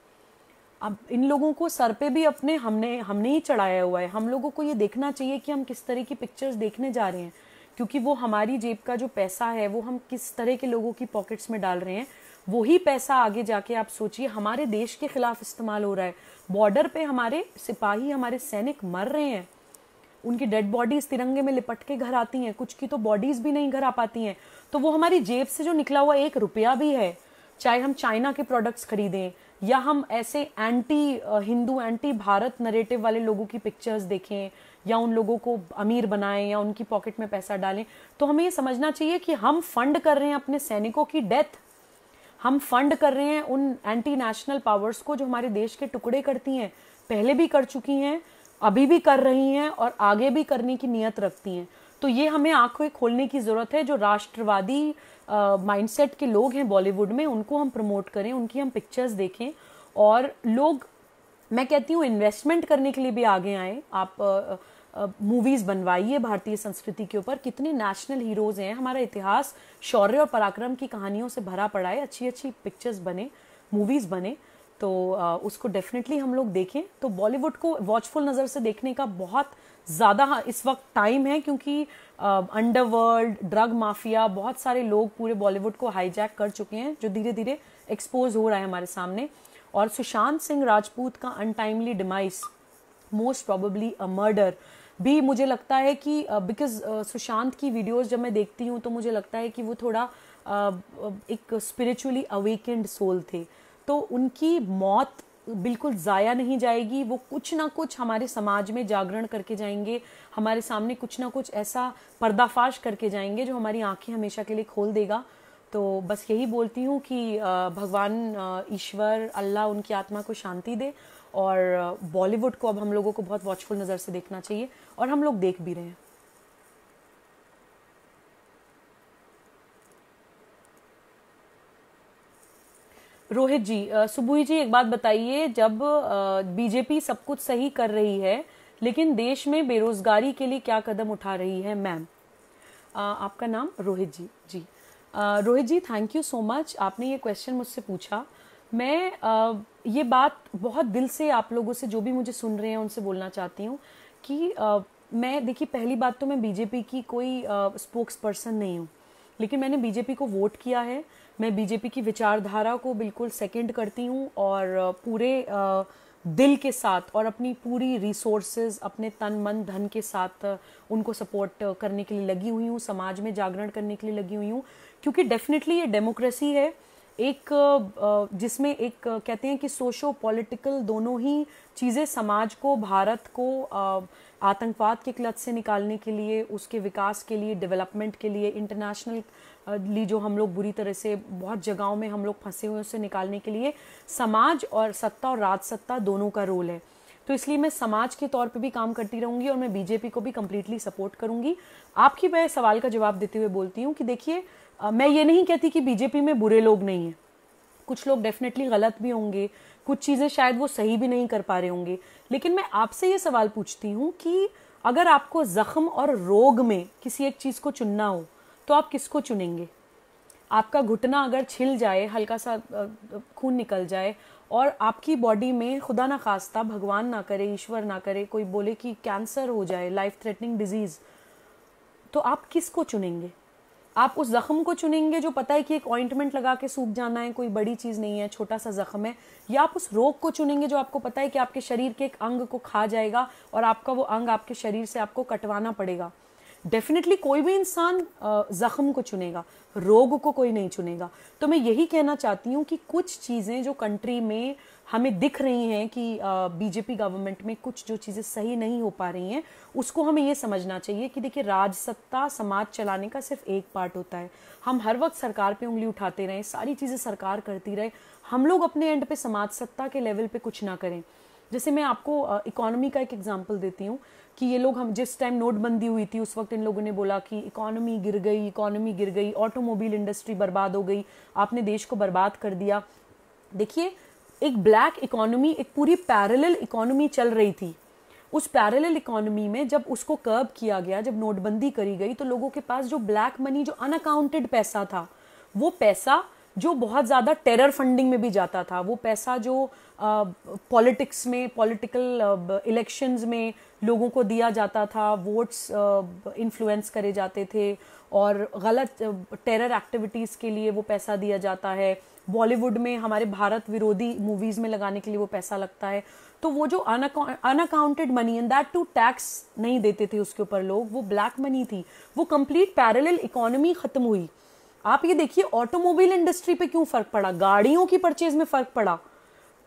Speaker 1: अब इन लोगों को सर पे भी अपने हमने ही चढ़ाया हुआ है। हम लोगों को ये देखना चाहिए कि हम किस तरह की पिक्चर्स देखने जा रहे हैं, क्योंकि वो हमारी जेब का जो पैसा है वो हम किस तरह के लोगों की पॉकेट्स में डाल रहे हैं। वही पैसा आगे जाके आप सोचिए हमारे देश के खिलाफ इस्तेमाल हो रहा है। बॉर्डर पे हमारे सिपाही, हमारे सैनिक मर रहे हैं, उनकी डेड बॉडीज तिरंगे में लिपट के घर आती हैं, कुछ की तो बॉडीज भी नहीं घर आ पाती हैं। तो वो हमारी जेब से जो निकला हुआ 1 रुपया भी है, चाहे हम चाइना के प्रोडक्ट्स खरीदें या हम ऐसे anti Hindu, anti Bharat narrative वाले लोगों की पिक्चर्स देखें या उन लोगों को अमीर बनाएं या उनकी पॉकेट में पैसा डालें, तो हमें ये समझना चाहिए कि हम फंड कर रहे हैं अपने सैनिकों की डेथ। हम फंड कर रहे हैं उन एंटी नेशनल पावर्स को जो हमारे देश के टुकड़े करती हैं, पहले भी कर चुकी हैं, अभी भी कर रही हैं और आगे भी करने की नीयत रखती हैं। तो ये हमें आंखें खोलने की ज़रूरत है। जो राष्ट्रवादी माइंडसेट के लोग हैं बॉलीवुड में, उनको हम प्रमोट करें, उनकी हम पिक्चर्स देखें और लोग, मैं कहती हूँ, इन्वेस्टमेंट करने के लिए भी आगे आए। आप मूवीज़ बनवाइए भारतीय संस्कृति के ऊपर। कितने नेशनल हीरोज़ हैं, हमारा इतिहास शौर्य और पराक्रम की कहानियों से भरा पड़ा है। अच्छी अच्छी पिक्चर्स बने, मूवीज़ बने, तो उसको डेफिनेटली हम लोग देखें। तो बॉलीवुड को वॉचफुल नज़र से देखने का बहुत ज़्यादा इस वक्त टाइम है, क्योंकि अंडरवर्ल्ड, ड्रग माफिया, बहुत सारे लोग पूरे बॉलीवुड को हाईजैक कर चुके हैं, जो धीरे धीरे एक्सपोज हो रहा है हमारे सामने। और सुशांत सिंह राजपूत का untimely demise, most probably a murder, भी मुझे लगता है कि बिकॉज सुशांत की वीडियोस जब मैं देखती हूँ तो मुझे लगता है कि वो थोड़ा एक स्पिरिचुअली अवेकेंड सोल थे। तो उनकी मौत बिल्कुल ज़ाया नहीं जाएगी। वो कुछ ना कुछ हमारे समाज में जागरण करके जाएंगे, हमारे सामने कुछ ना कुछ ऐसा पर्दाफाश करके जाएंगे जो हमारी आंखें हमेशा के लिए खोल देगा। तो बस यही बोलती हूँ कि भगवान ईश्वर अल्लाह उनकी आत्मा को शांति दे। और बॉलीवुड को अब हम लोगों को बहुत वॉचफुल नज़र से देखना चाहिए, और हम लोग देख भी रहे हैं। रोहित जी, सुबुही जी, एक बात बताइए, जब बीजेपी सब कुछ सही कर रही है लेकिन देश में बेरोजगारी के लिए क्या कदम उठा रही है मैम? आपका नाम रोहित जी? जी Rohit ji, thank you so much, आपने ये क्वेश्चन मुझसे पूछा। मैं ये बात बहुत दिल से आप लोगों से, जो भी मुझे सुन रहे हैं, उनसे बोलना चाहती हूँ कि मैं, देखिए, पहली बात तो मैं बीजेपी की कोई स्पोक्स पर्सन नहीं हूँ, लेकिन मैंने बीजेपी को वोट किया है। मैं बीजेपी की विचारधारा को बिल्कुल सेकंड करती हूँ और पूरे दिल के साथ और अपनी पूरी रिसोर्सेज, अपने तन मन धन के साथ उनको सपोर्ट करने के लिए लगी हुई हूँ, समाज में जागरण करने के लिए लगी हुई हूँ। क्योंकि डेफिनेटली ये डेमोक्रेसी है, एक जिसमें एक कहते हैं कि सोशो पॉलिटिकल दोनों ही चीज़ें समाज को, भारत को आतंकवाद के क्लच से निकालने के लिए, उसके विकास के लिए, डेवलपमेंट के लिए, इंटरनेशनली जो हम लोग बुरी तरह से बहुत जगहों में हम लोग फंसे हुए, उससे निकालने के लिए समाज और सत्ता और राजसत्ता दोनों का रोल है। तो इसलिए मैं समाज के तौर पे भी काम करती रहूंगी और मैं बीजेपी को भी कम्प्लीटली सपोर्ट करूंगी। आपकी मैं सवाल का जवाब देते हुए बोलती हूँ कि देखिए, मैं ये नहीं कहती कि बीजेपी में बुरे लोग नहीं हैं, कुछ लोग डेफिनेटली गलत भी होंगे, कुछ चीज़ें शायद वो सही भी नहीं कर पा रहे होंगे, लेकिन मैं आपसे ये सवाल पूछती हूँ कि अगर आपको जख्म और रोग में किसी एक चीज़ को चुनना हो तो आप किसको चुनेंगे? आपका घुटना अगर छिल जाए, हल्का सा खून निकल जाए और आपकी बॉडी में, खुदा ना खास्ता, भगवान ना करे, ईश्वर ना करे, कोई बोले कि कैंसर हो जाए, लाइफ थ्रेटनिंग डिजीज, तो आप किसको चुनेंगे? आप उस जख्म को चुनेंगे जो पता है कि एक ऑइंटमेंट लगा के सूख जाना है, कोई बड़ी चीज़ नहीं है, छोटा सा जख्म है, या आप उस रोग को चुनेंगे जो आपको पता है कि आपके शरीर के एक अंग को खा जाएगा और आपका वो अंग आपके शरीर से आपको कटवाना पड़ेगा? डेफिनेटली कोई भी इंसान जख्म को चुनेगा, रोग को कोई नहीं चुनेगा। तो मैं यही कहना चाहती हूँ कि कुछ चीज़ें जो कंट्री में हमें दिख रही हैं कि बीजेपी गवर्नमेंट में कुछ जो चीज़ें सही नहीं हो पा रही हैं, उसको हमें ये समझना चाहिए कि देखिए, राजसत्ता समाज चलाने का सिर्फ एक पार्ट होता है। हम हर वक्त सरकार पे उंगली उठाते रहें, सारी चीज़ें सरकार करती रहे, हम लोग अपने एंड पे समाज सत्ता के लेवल पे कुछ ना करें। जैसे मैं आपको इकोनॉमी का एक एग्जांपल देती हूँ कि ये लोग, हम जिस टाइम नोटबंदी हुई थी उस वक्त इन लोगों ने बोला कि इकोनॉमी गिर गई, इकोनॉमी गिर गई, ऑटोमोबाइल इंडस्ट्री बर्बाद हो गई, आपने देश को बर्बाद कर दिया। देखिए, एक ब्लैक इकोनॉमी, एक पूरी पैरेलल इकोनॉमी चल रही थी। उस पैरेलल इकोनॉमी में जब उसको कर्ब किया गया, जब नोटबंदी करी गई, तो लोगों के पास जो ब्लैक मनी, जो अनअकाउंटेड पैसा था, वो पैसा जो बहुत ज़्यादा टेरर फंडिंग में भी जाता था, वो पैसा जो पॉलिटिक्स में, पॉलिटिकल इलेक्शंस में लोगों को दिया जाता था, वोट्स इन्फ्लुएंस करे जाते थे और गलत टेरर एक्टिविटीज़ के लिए वो पैसा दिया जाता है। बॉलीवुड में हमारे भारत विरोधी मूवीज़ में लगाने के लिए वो पैसा लगता है। तो वो जो unaccounted money, and that too tax नहीं देते थे उसके ऊपर लोग, वो ब्लैक मनी थी, वो कंप्लीट पैरेलल इकोनॉमी खत्म हुई। आप ये देखिए, ऑटोमोबाइल इंडस्ट्री पे क्यों फर्क पड़ा, गाड़ियों की परचेज में फर्क पड़ा,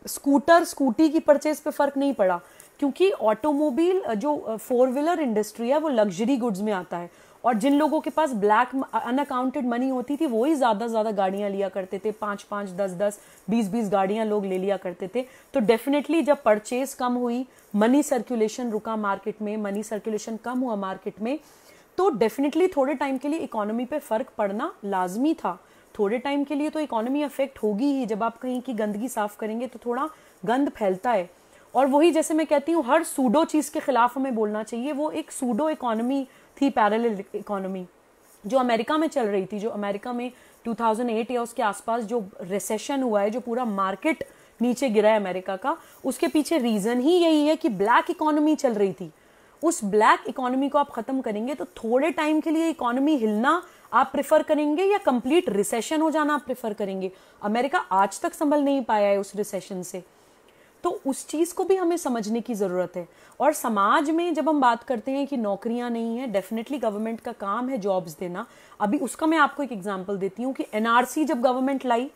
Speaker 1: स्कूटी की परचेज पे फर्क नहीं पड़ा, क्योंकि ऑटोमोबाइल जो 4 व्हीलर इंडस्ट्री है वो लग्जरी गुड्स में आता है, और जिन लोगों के पास ब्लैक अनअकाउंटेड मनी होती थी वो ही ज्यादा ज्यादा गाड़ियां लिया करते थे, 5-5, 10-10, 20-20 गाड़ियां लोग ले लिया करते थे। तो डेफिनेटली जब परचेज कम हुई, मनी सर्कुलेशन रुका मार्केट में, मनी सर्कुलेशन कम हुआ मार्केट में, तो डेफिनेटली थोड़े टाइम के लिए इकोनॉमी पे फर्क पड़ना लाजमी था। थोड़े टाइम के लिए तो इकोनॉमी अफेक्ट होगी ही। जब आप कहीं की गंदगी साफ करेंगे तो थोड़ा गंद फैलता है, और वही जैसे मैं कहती हूँ, हर सूडो चीज के खिलाफ हमें बोलना चाहिए। वो एक सूडो इकोनॉमी थी, पैरेलल इकोनॉमी, जो अमेरिका में चल रही थी, जो अमेरिका में 2008 या उसके आसपास जो रिसेशन हुआ है, जो पूरा मार्केट नीचे गिरा है अमेरिका का, उसके पीछे रीजन ही यही है कि ब्लैक इकोनॉमी चल रही थी। उस ब्लैक इकोनॉमी को आप खत्म करेंगे तो थोड़े टाइम के लिए इकोनॉमी हिलना आप प्रेफर करेंगे या कंप्लीट रिसेशन हो जाना आप प्रेफर करेंगे? अमेरिका आज तक संभल नहीं पाया है उस रिसेशन से। तो उस चीज को भी हमें समझने की जरूरत है। और समाज में जब हम बात करते हैं कि नौकरियां नहीं है, डेफिनेटली गवर्नमेंट का काम है जॉब्स देना। अभी उसका मैं आपको एक एग्जांपल देती हूँ कि एनआरसी जब गवर्नमेंट लाई,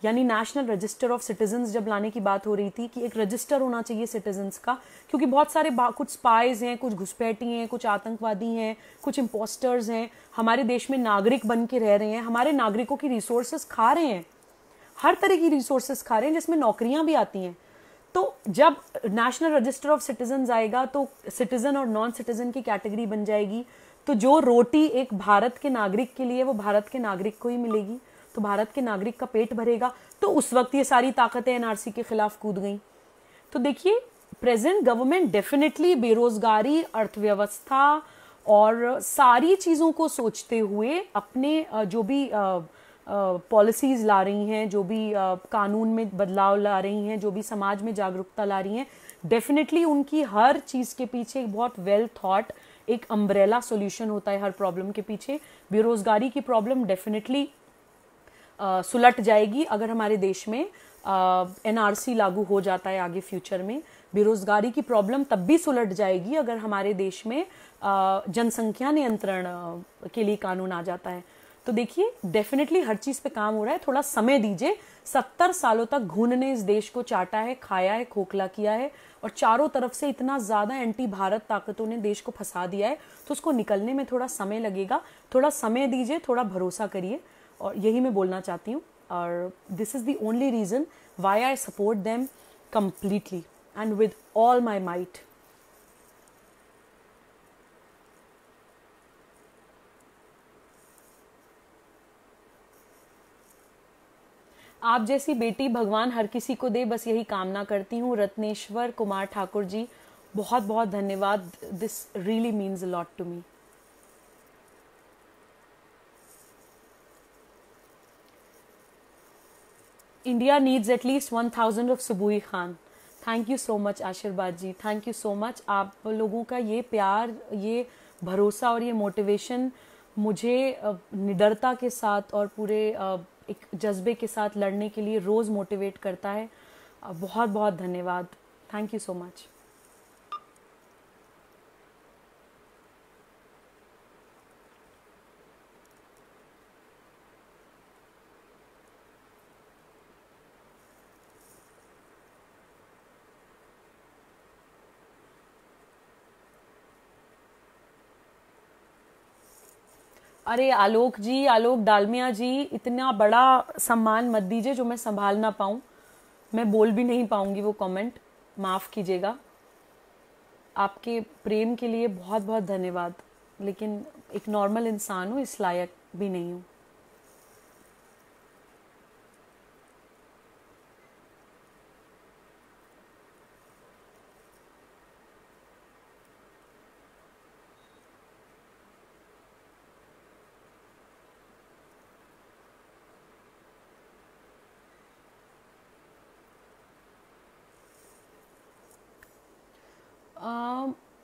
Speaker 1: यानी नेशनल रजिस्टर ऑफ सिटीजन्स जब लाने की बात हो रही थी कि एक रजिस्टर होना चाहिए सिटीजन्स का, क्योंकि बहुत सारे कुछ स्पाइज हैं, कुछ घुसपैठी हैं, कुछ आतंकवादी हैं, कुछ इम्पोस्टर्स हैं, हमारे देश में नागरिक बन के रह रहे हैं, हमारे नागरिकों की रिसोर्सेज खा रहे हैं, हर तरह की रिसोर्सेज खा रहे हैं, जिसमें नौकरियां भी आती हैं। तो जब नेशनल रजिस्टर ऑफ सिटीजन्स आएगा तो सिटीजन और नॉन सिटीजन की कैटेगरी बन जाएगी। तो जो रोटी एक भारत के नागरिक के लिए, वो भारत के नागरिक को ही मिलेगी, तो भारत के नागरिक का पेट भरेगा। तो उस वक्त ये सारी ताकतें एनआरसी के खिलाफ कूद गई। तो देखिए, प्रेजेंट गवर्नमेंट डेफिनेटली बेरोजगारी, अर्थव्यवस्था और सारी चीजों को सोचते हुए अपने जो भी पॉलिसीज ला रही हैं, जो भी कानून में बदलाव ला रही हैं, जो भी समाज में जागरूकता ला रही हैं, डेफिनेटली उनकी हर चीज के पीछे एक बहुत वेल थॉट एक अम्ब्रेला सॉल्यूशन होता है हर प्रॉब्लम के पीछे। बेरोजगारी की प्रॉब्लम डेफिनेटली सुलट जाएगी अगर हमारे देश में एनआरसी लागू हो जाता है आगे फ्यूचर में। बेरोजगारी की प्रॉब्लम तब भी सुलट जाएगी अगर हमारे देश में जनसंख्या नियंत्रण के लिए कानून आ जाता है। तो देखिए, डेफिनेटली हर चीज पे काम हो रहा है, थोड़ा समय दीजिए। 70 सालों तक घून ने इस देश को चाटा है, खाया है, खोखला किया है, और चारों तरफ से इतना ज्यादा एंटी भारत ताकतों ने देश को फंसा दिया है, तो उसको निकलने में थोड़ा समय लगेगा। थोड़ा समय दीजिए, थोड़ा भरोसा करिए, और यही मैं बोलना चाहती हूँ। और this is the only reason why I support them completely and with all my might. आप जैसी बेटी भगवान हर किसी को दे, बस यही कामना करती हूँ। रत्नेश्वर कुमार ठाकुर जी, बहुत बहुत धन्यवाद। This really means a lot to me. India needs at least 1000 of Subuhi Khan. Thank you so much Ashirwad ji, thank you so much. आप लोगों का ये प्यार, ये भरोसा और ये मोटिवेशन मुझे निडरता के साथ और पूरे एक जज्बे के साथ लड़ने के लिए रोज़ मोटिवेट करता है। बहुत बहुत धन्यवाद, थैंक यू सो मच। अरे आलोक जी, आलोक डालमिया जी, इतना बड़ा सम्मान मत दीजिए जो मैं संभाल ना पाऊँ। मैं बोल भी नहीं पाऊंगी वो कमेंट, माफ़ कीजिएगा। आपके प्रेम के लिए बहुत बहुत धन्यवाद, लेकिन एक नॉर्मल इंसान हूँ, इस लायक भी नहीं हूँ।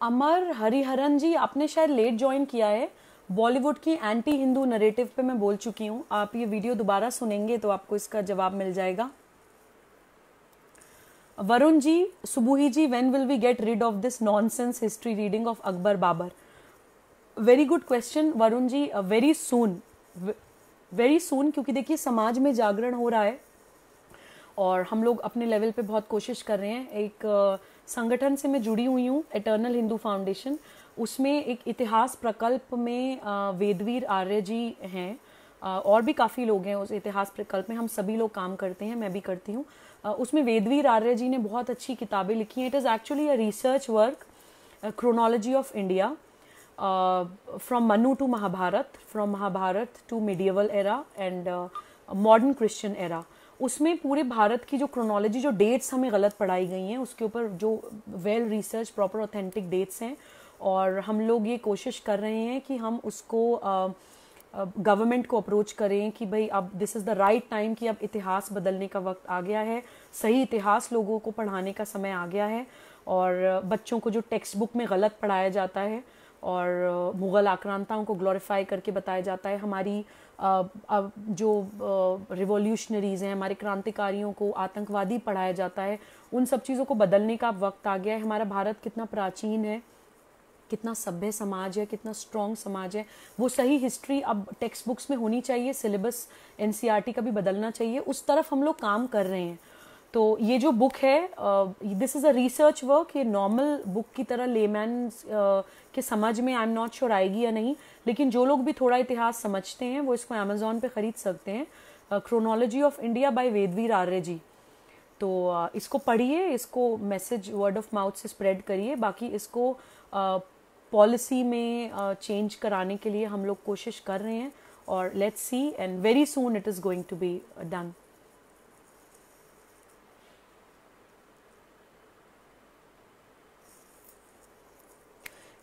Speaker 1: अमर हरिहरन जी, आपने शायद लेट ज्वाइन किया है। बॉलीवुड की एंटी हिंदू नरेटिव पे मैं बोल चुकी हूँ। आप ये वीडियो दोबारा सुनेंगे तो आपको इसका जवाब मिल जाएगा। Varun ji, Subuhi ji, when will we get rid of this nonsense history reading of Akbar Babar? Very good question Varun ji, very soon, very soon, क्योंकि देखिए समाज में जागरण हो रहा है और हम लोग अपने लेवल पे बहुत कोशिश कर रहे हैं। एक संगठन से मैं जुड़ी हुई हूँ, एटर्नल हिंदू फाउंडेशन। उसमें एक इतिहास प्रकल्प में वेदवीर आर्य जी हैं, और भी काफ़ी लोग हैं उस इतिहास प्रकल्प में। हम सभी लोग काम करते हैं, मैं भी करती हूँ। उसमें वेदवीर आर्य जी ने बहुत अच्छी किताबें लिखी हैं। It is actually a research work, chronology of India, from Manu to Mahabharat, from Mahabharat to medieval era and modern Christian era। उसमें पूरे भारत की जो क्रोनोलॉजी, जो डेट्स हमें गलत पढ़ाई गई हैं, उसके ऊपर जो well research proper authentic dates हैं, और हम लोग ये कोशिश कर रहे हैं कि हम उसको गवर्नमेंट को अप्रोच करें कि भाई अब this is the right time, कि अब इतिहास बदलने का वक्त आ गया है, सही इतिहास लोगों को पढ़ाने का समय आ गया है। और बच्चों को जो टेक्स्ट बुक में गलत पढ़ाया जाता है और मुग़ल आक्रांताओं को ग्लोरीफाई करके बताया जाता है, हमारी जो रिवॉल्यूशनरीज़ हैं, हमारे क्रांतिकारियों को आतंकवादी पढ़ाया जाता है, उन सब चीज़ों को बदलने का वक्त आ गया है। हमारा भारत कितना प्राचीन है, कितना सभ्य समाज है, कितना स्ट्रॉन्ग समाज है, वो सही हिस्ट्री अब टेक्स्ट बुक्स में होनी चाहिए। सिलेबस एनसीईआरटी का भी बदलना चाहिए, उस तरफ हम लोग काम कर रहे हैं। तो ये जो बुक है, this is a research work. ये नॉर्मल बुक की तरह लेमैन के समझ में आई एम नॉट श्योर आएगी या नहीं, लेकिन जो लोग भी थोड़ा इतिहास समझते हैं वो इसको अमेजोन पे ख़रीद सकते हैं। Chronology of India by Vedveer आर्य जी। तो इसको पढ़िए, इसको मैसेज वर्ड ऑफ माउथ से स्प्रेड करिए। बाकी इसको पॉलिसी में चेंज कराने के लिए हम लोग कोशिश कर रहे हैं, और let's see, and very soon it is going to be done.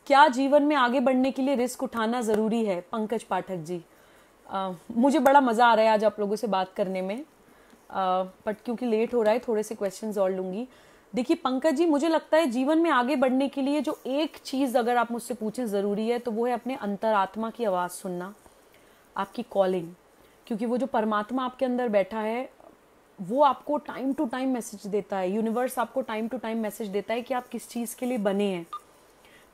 Speaker 1: क्या जीवन में आगे बढ़ने के लिए रिस्क उठाना ज़रूरी है? पंकज पाठक जी, मुझे बड़ा मज़ा आ रहा है आज आप लोगों से बात करने में, बट क्योंकि लेट हो रहा है थोड़े से क्वेश्चंस और लूँगी। देखिए पंकज जी, मुझे लगता है जीवन में आगे बढ़ने के लिए जो एक चीज़ अगर आप मुझसे पूछें ज़रूरी है, तो वो है अपने अंतरात्मा की आवाज़ सुनना, आपकी कॉलिंग। क्योंकि वो जो परमात्मा आपके अंदर बैठा है, वो आपको टाइम टू टाइम मैसेज देता है। यूनिवर्स आपको टाइम टू टाइम मैसेज देता है कि आप किस चीज़ के लिए बने हैं।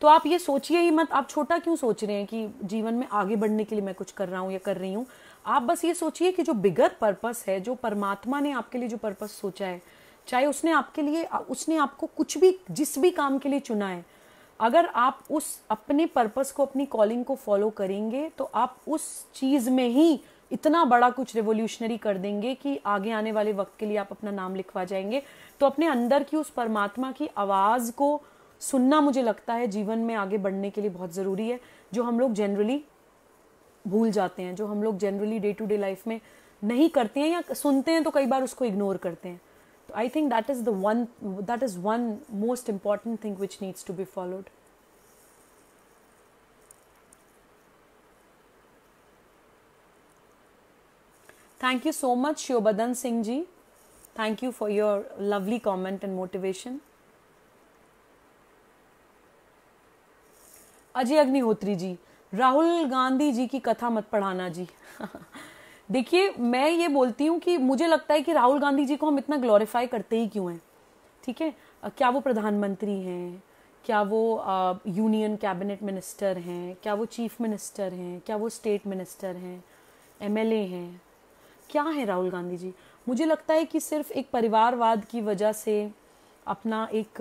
Speaker 1: तो आप ये सोचिए ही मत, आप छोटा क्यों सोच रहे हैं कि जीवन में आगे बढ़ने के लिए मैं कुछ कर रहा हूँ या कर रही हूँ। आप बस ये सोचिए कि जो बिगर पर्पस है, जो परमात्मा ने आपके लिए जो पर्पस सोचा है, चाहे उसने आपके लिए, उसने आपको कुछ भी, जिस भी काम के लिए चुना है, अगर आप उस अपने पर्पस को, अपनी कॉलिंग को फॉलो करेंगे, तो आप उस चीज़ में ही इतना बड़ा कुछ रेवोल्यूशनरी कर देंगे कि आगे आने वाले वक्त के लिए आप अपना नाम लिखवा जाएंगे। तो अपने अंदर की उस परमात्मा की आवाज़ को सुनना, मुझे लगता है जीवन में आगे बढ़ने के लिए बहुत ज़रूरी है, जो हम लोग जनरली भूल जाते हैं, जो हम लोग generally day to day life में नहीं करते हैं, या सुनते हैं तो कई बार उसको इग्नोर करते हैं। तो I think that is one most important thing which needs to be followed. Thank you so much Shivbadan Singh ji, thank you for your lovely comment and motivation. Ajay Agnihotri ji, Rahul Gandhi ji की कथा मत पढ़ाना जी। देखिए मैं ये बोलती हूँ कि मुझे लगता है कि राहुल गांधी जी को हम इतना ग्लोरीफाई करते ही क्यों हैं? ठीक है, क्या वो प्रधानमंत्री हैं, क्या वो यूनियन कैबिनेट मिनिस्टर हैं, क्या वो चीफ मिनिस्टर हैं, क्या वो स्टेट मिनिस्टर हैं, एमएलए हैं, क्या है राहुल गांधी जी? मुझे लगता है कि सिर्फ एक परिवारवाद की वजह से अपना एक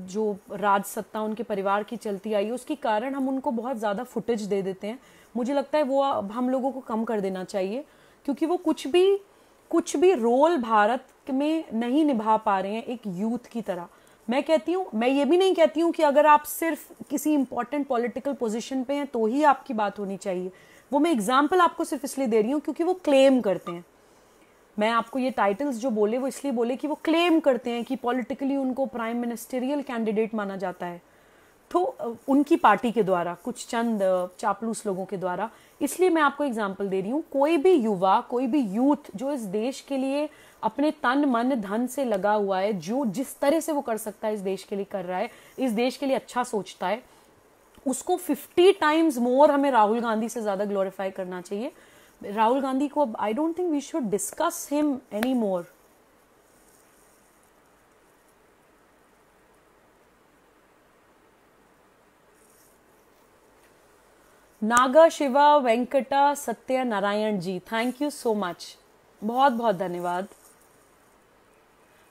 Speaker 1: जो राज सत्ता उनके परिवार की चलती आई है उसके कारण हम उनको बहुत ज़्यादा फुटेज दे देते हैं। मुझे लगता है वो अब हम लोगों को कम कर देना चाहिए, क्योंकि वो कुछ भी रोल भारत में नहीं निभा पा रहे हैं एक यूथ की तरह। मैं ये भी नहीं कहती हूँ कि अगर आप सिर्फ किसी इंपॉर्टेंट पॉलिटिकल पोजीशन पे हैं तो ही आपकी बात होनी चाहिए। वो मैं एग्जाम्पल आपको सिर्फ इसलिए दे रही हूँ क्योंकि वो क्लेम करते हैं। मैं आपको ये टाइटल्स जो बोले वो इसलिए बोले कि वो क्लेम करते हैं कि पॉलिटिकली उनको प्राइम मिनिस्टेरियल कैंडिडेट माना जाता है, तो उनकी पार्टी के द्वारा, कुछ चंद चापलूस लोगों के द्वारा। इसलिए मैं आपको एग्जांपल दे रही हूँ। कोई भी युवा, कोई भी यूथ जो इस देश के लिए अपने तन मन धन से लगा हुआ है, जो जिस तरह से वो कर सकता है इस देश के लिए कर रहा है, इस देश के लिए अच्छा सोचता है, उसको 50 टाइम्स मोर हमें राहुल गांधी से ज्यादा ग्लोरीफाई करना चाहिए। राहुल गांधी को I don't think we should discuss him any more. Naga Shiva Venkata Satya Narayana ji, thank you so much, बहुत बहुत धन्यवाद।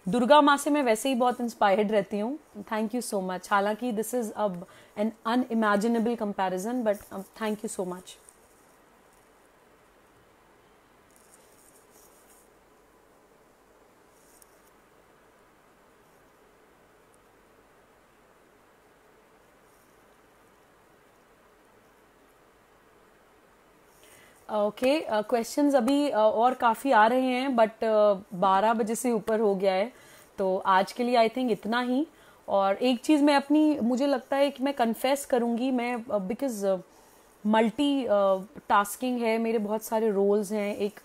Speaker 1: दुर्गा माँ से मैं वैसे ही बहुत इंस्पायर्ड रहती हूँ, थैंक यू सो मच। हालांकि दिस इज अब an unimaginable comparison, but thank you so much. Okay, questions अभी और काफ़ी आ रहे हैं, बट 12 बजे से ऊपर हो गया है, तो आज के लिए आई थिंक इतना ही। और एक चीज़ मैं अपनी, मुझे लगता है कि मैं कन्फेस करूँगी, मैं बिकॉज मल्टी टास्किंग है, मेरे बहुत सारे रोल्स हैं। एक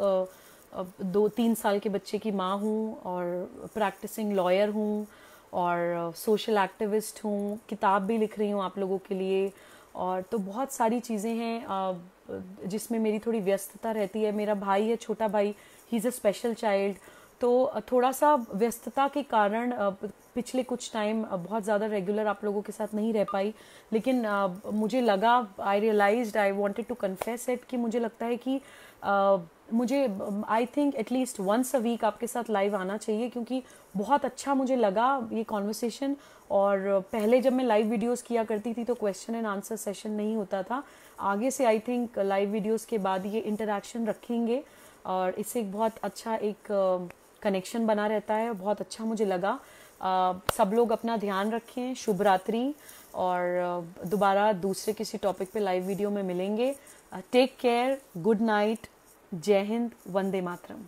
Speaker 1: 2-3 साल के बच्चे की माँ हूँ, और प्रैक्टिसिंग लॉयर हूँ, और सोशल एक्टिविस्ट हूँ, किताब भी लिख रही हूँ आप लोगों के लिए, और तो बहुत सारी चीज़ें हैं जिसमें मेरी थोड़ी व्यस्तता रहती है। मेरा भाई है, छोटा भाई, he is a special child, तो थोड़ा सा व्यस्तता के कारण पिछले कुछ टाइम बहुत ज़्यादा रेगुलर आप लोगों के साथ नहीं रह पाई। लेकिन मुझे लगा, I realized, I wanted to confess it, कि मुझे लगता है कि मुझे I think at least once a week आपके साथ लाइव आना चाहिए, क्योंकि बहुत अच्छा मुझे लगा ये कॉन्वर्सेशन। और पहले जब मैं लाइव वीडियोस किया करती थी तो क्वेश्चन एंड आंसर सेशन नहीं होता था। आगे से आई थिंक लाइव वीडियोस के बाद ये इंटरेक्शन रखेंगे, और इससे एक बहुत अच्छा एक कनेक्शन बना रहता है। बहुत अच्छा मुझे लगा। सब लोग अपना ध्यान रखें, शुभ रात्रि, और दोबारा दूसरे किसी टॉपिक पे लाइव वीडियो में मिलेंगे। टेक केयर, गुड नाइट, जय हिंद, वंदे मातरम।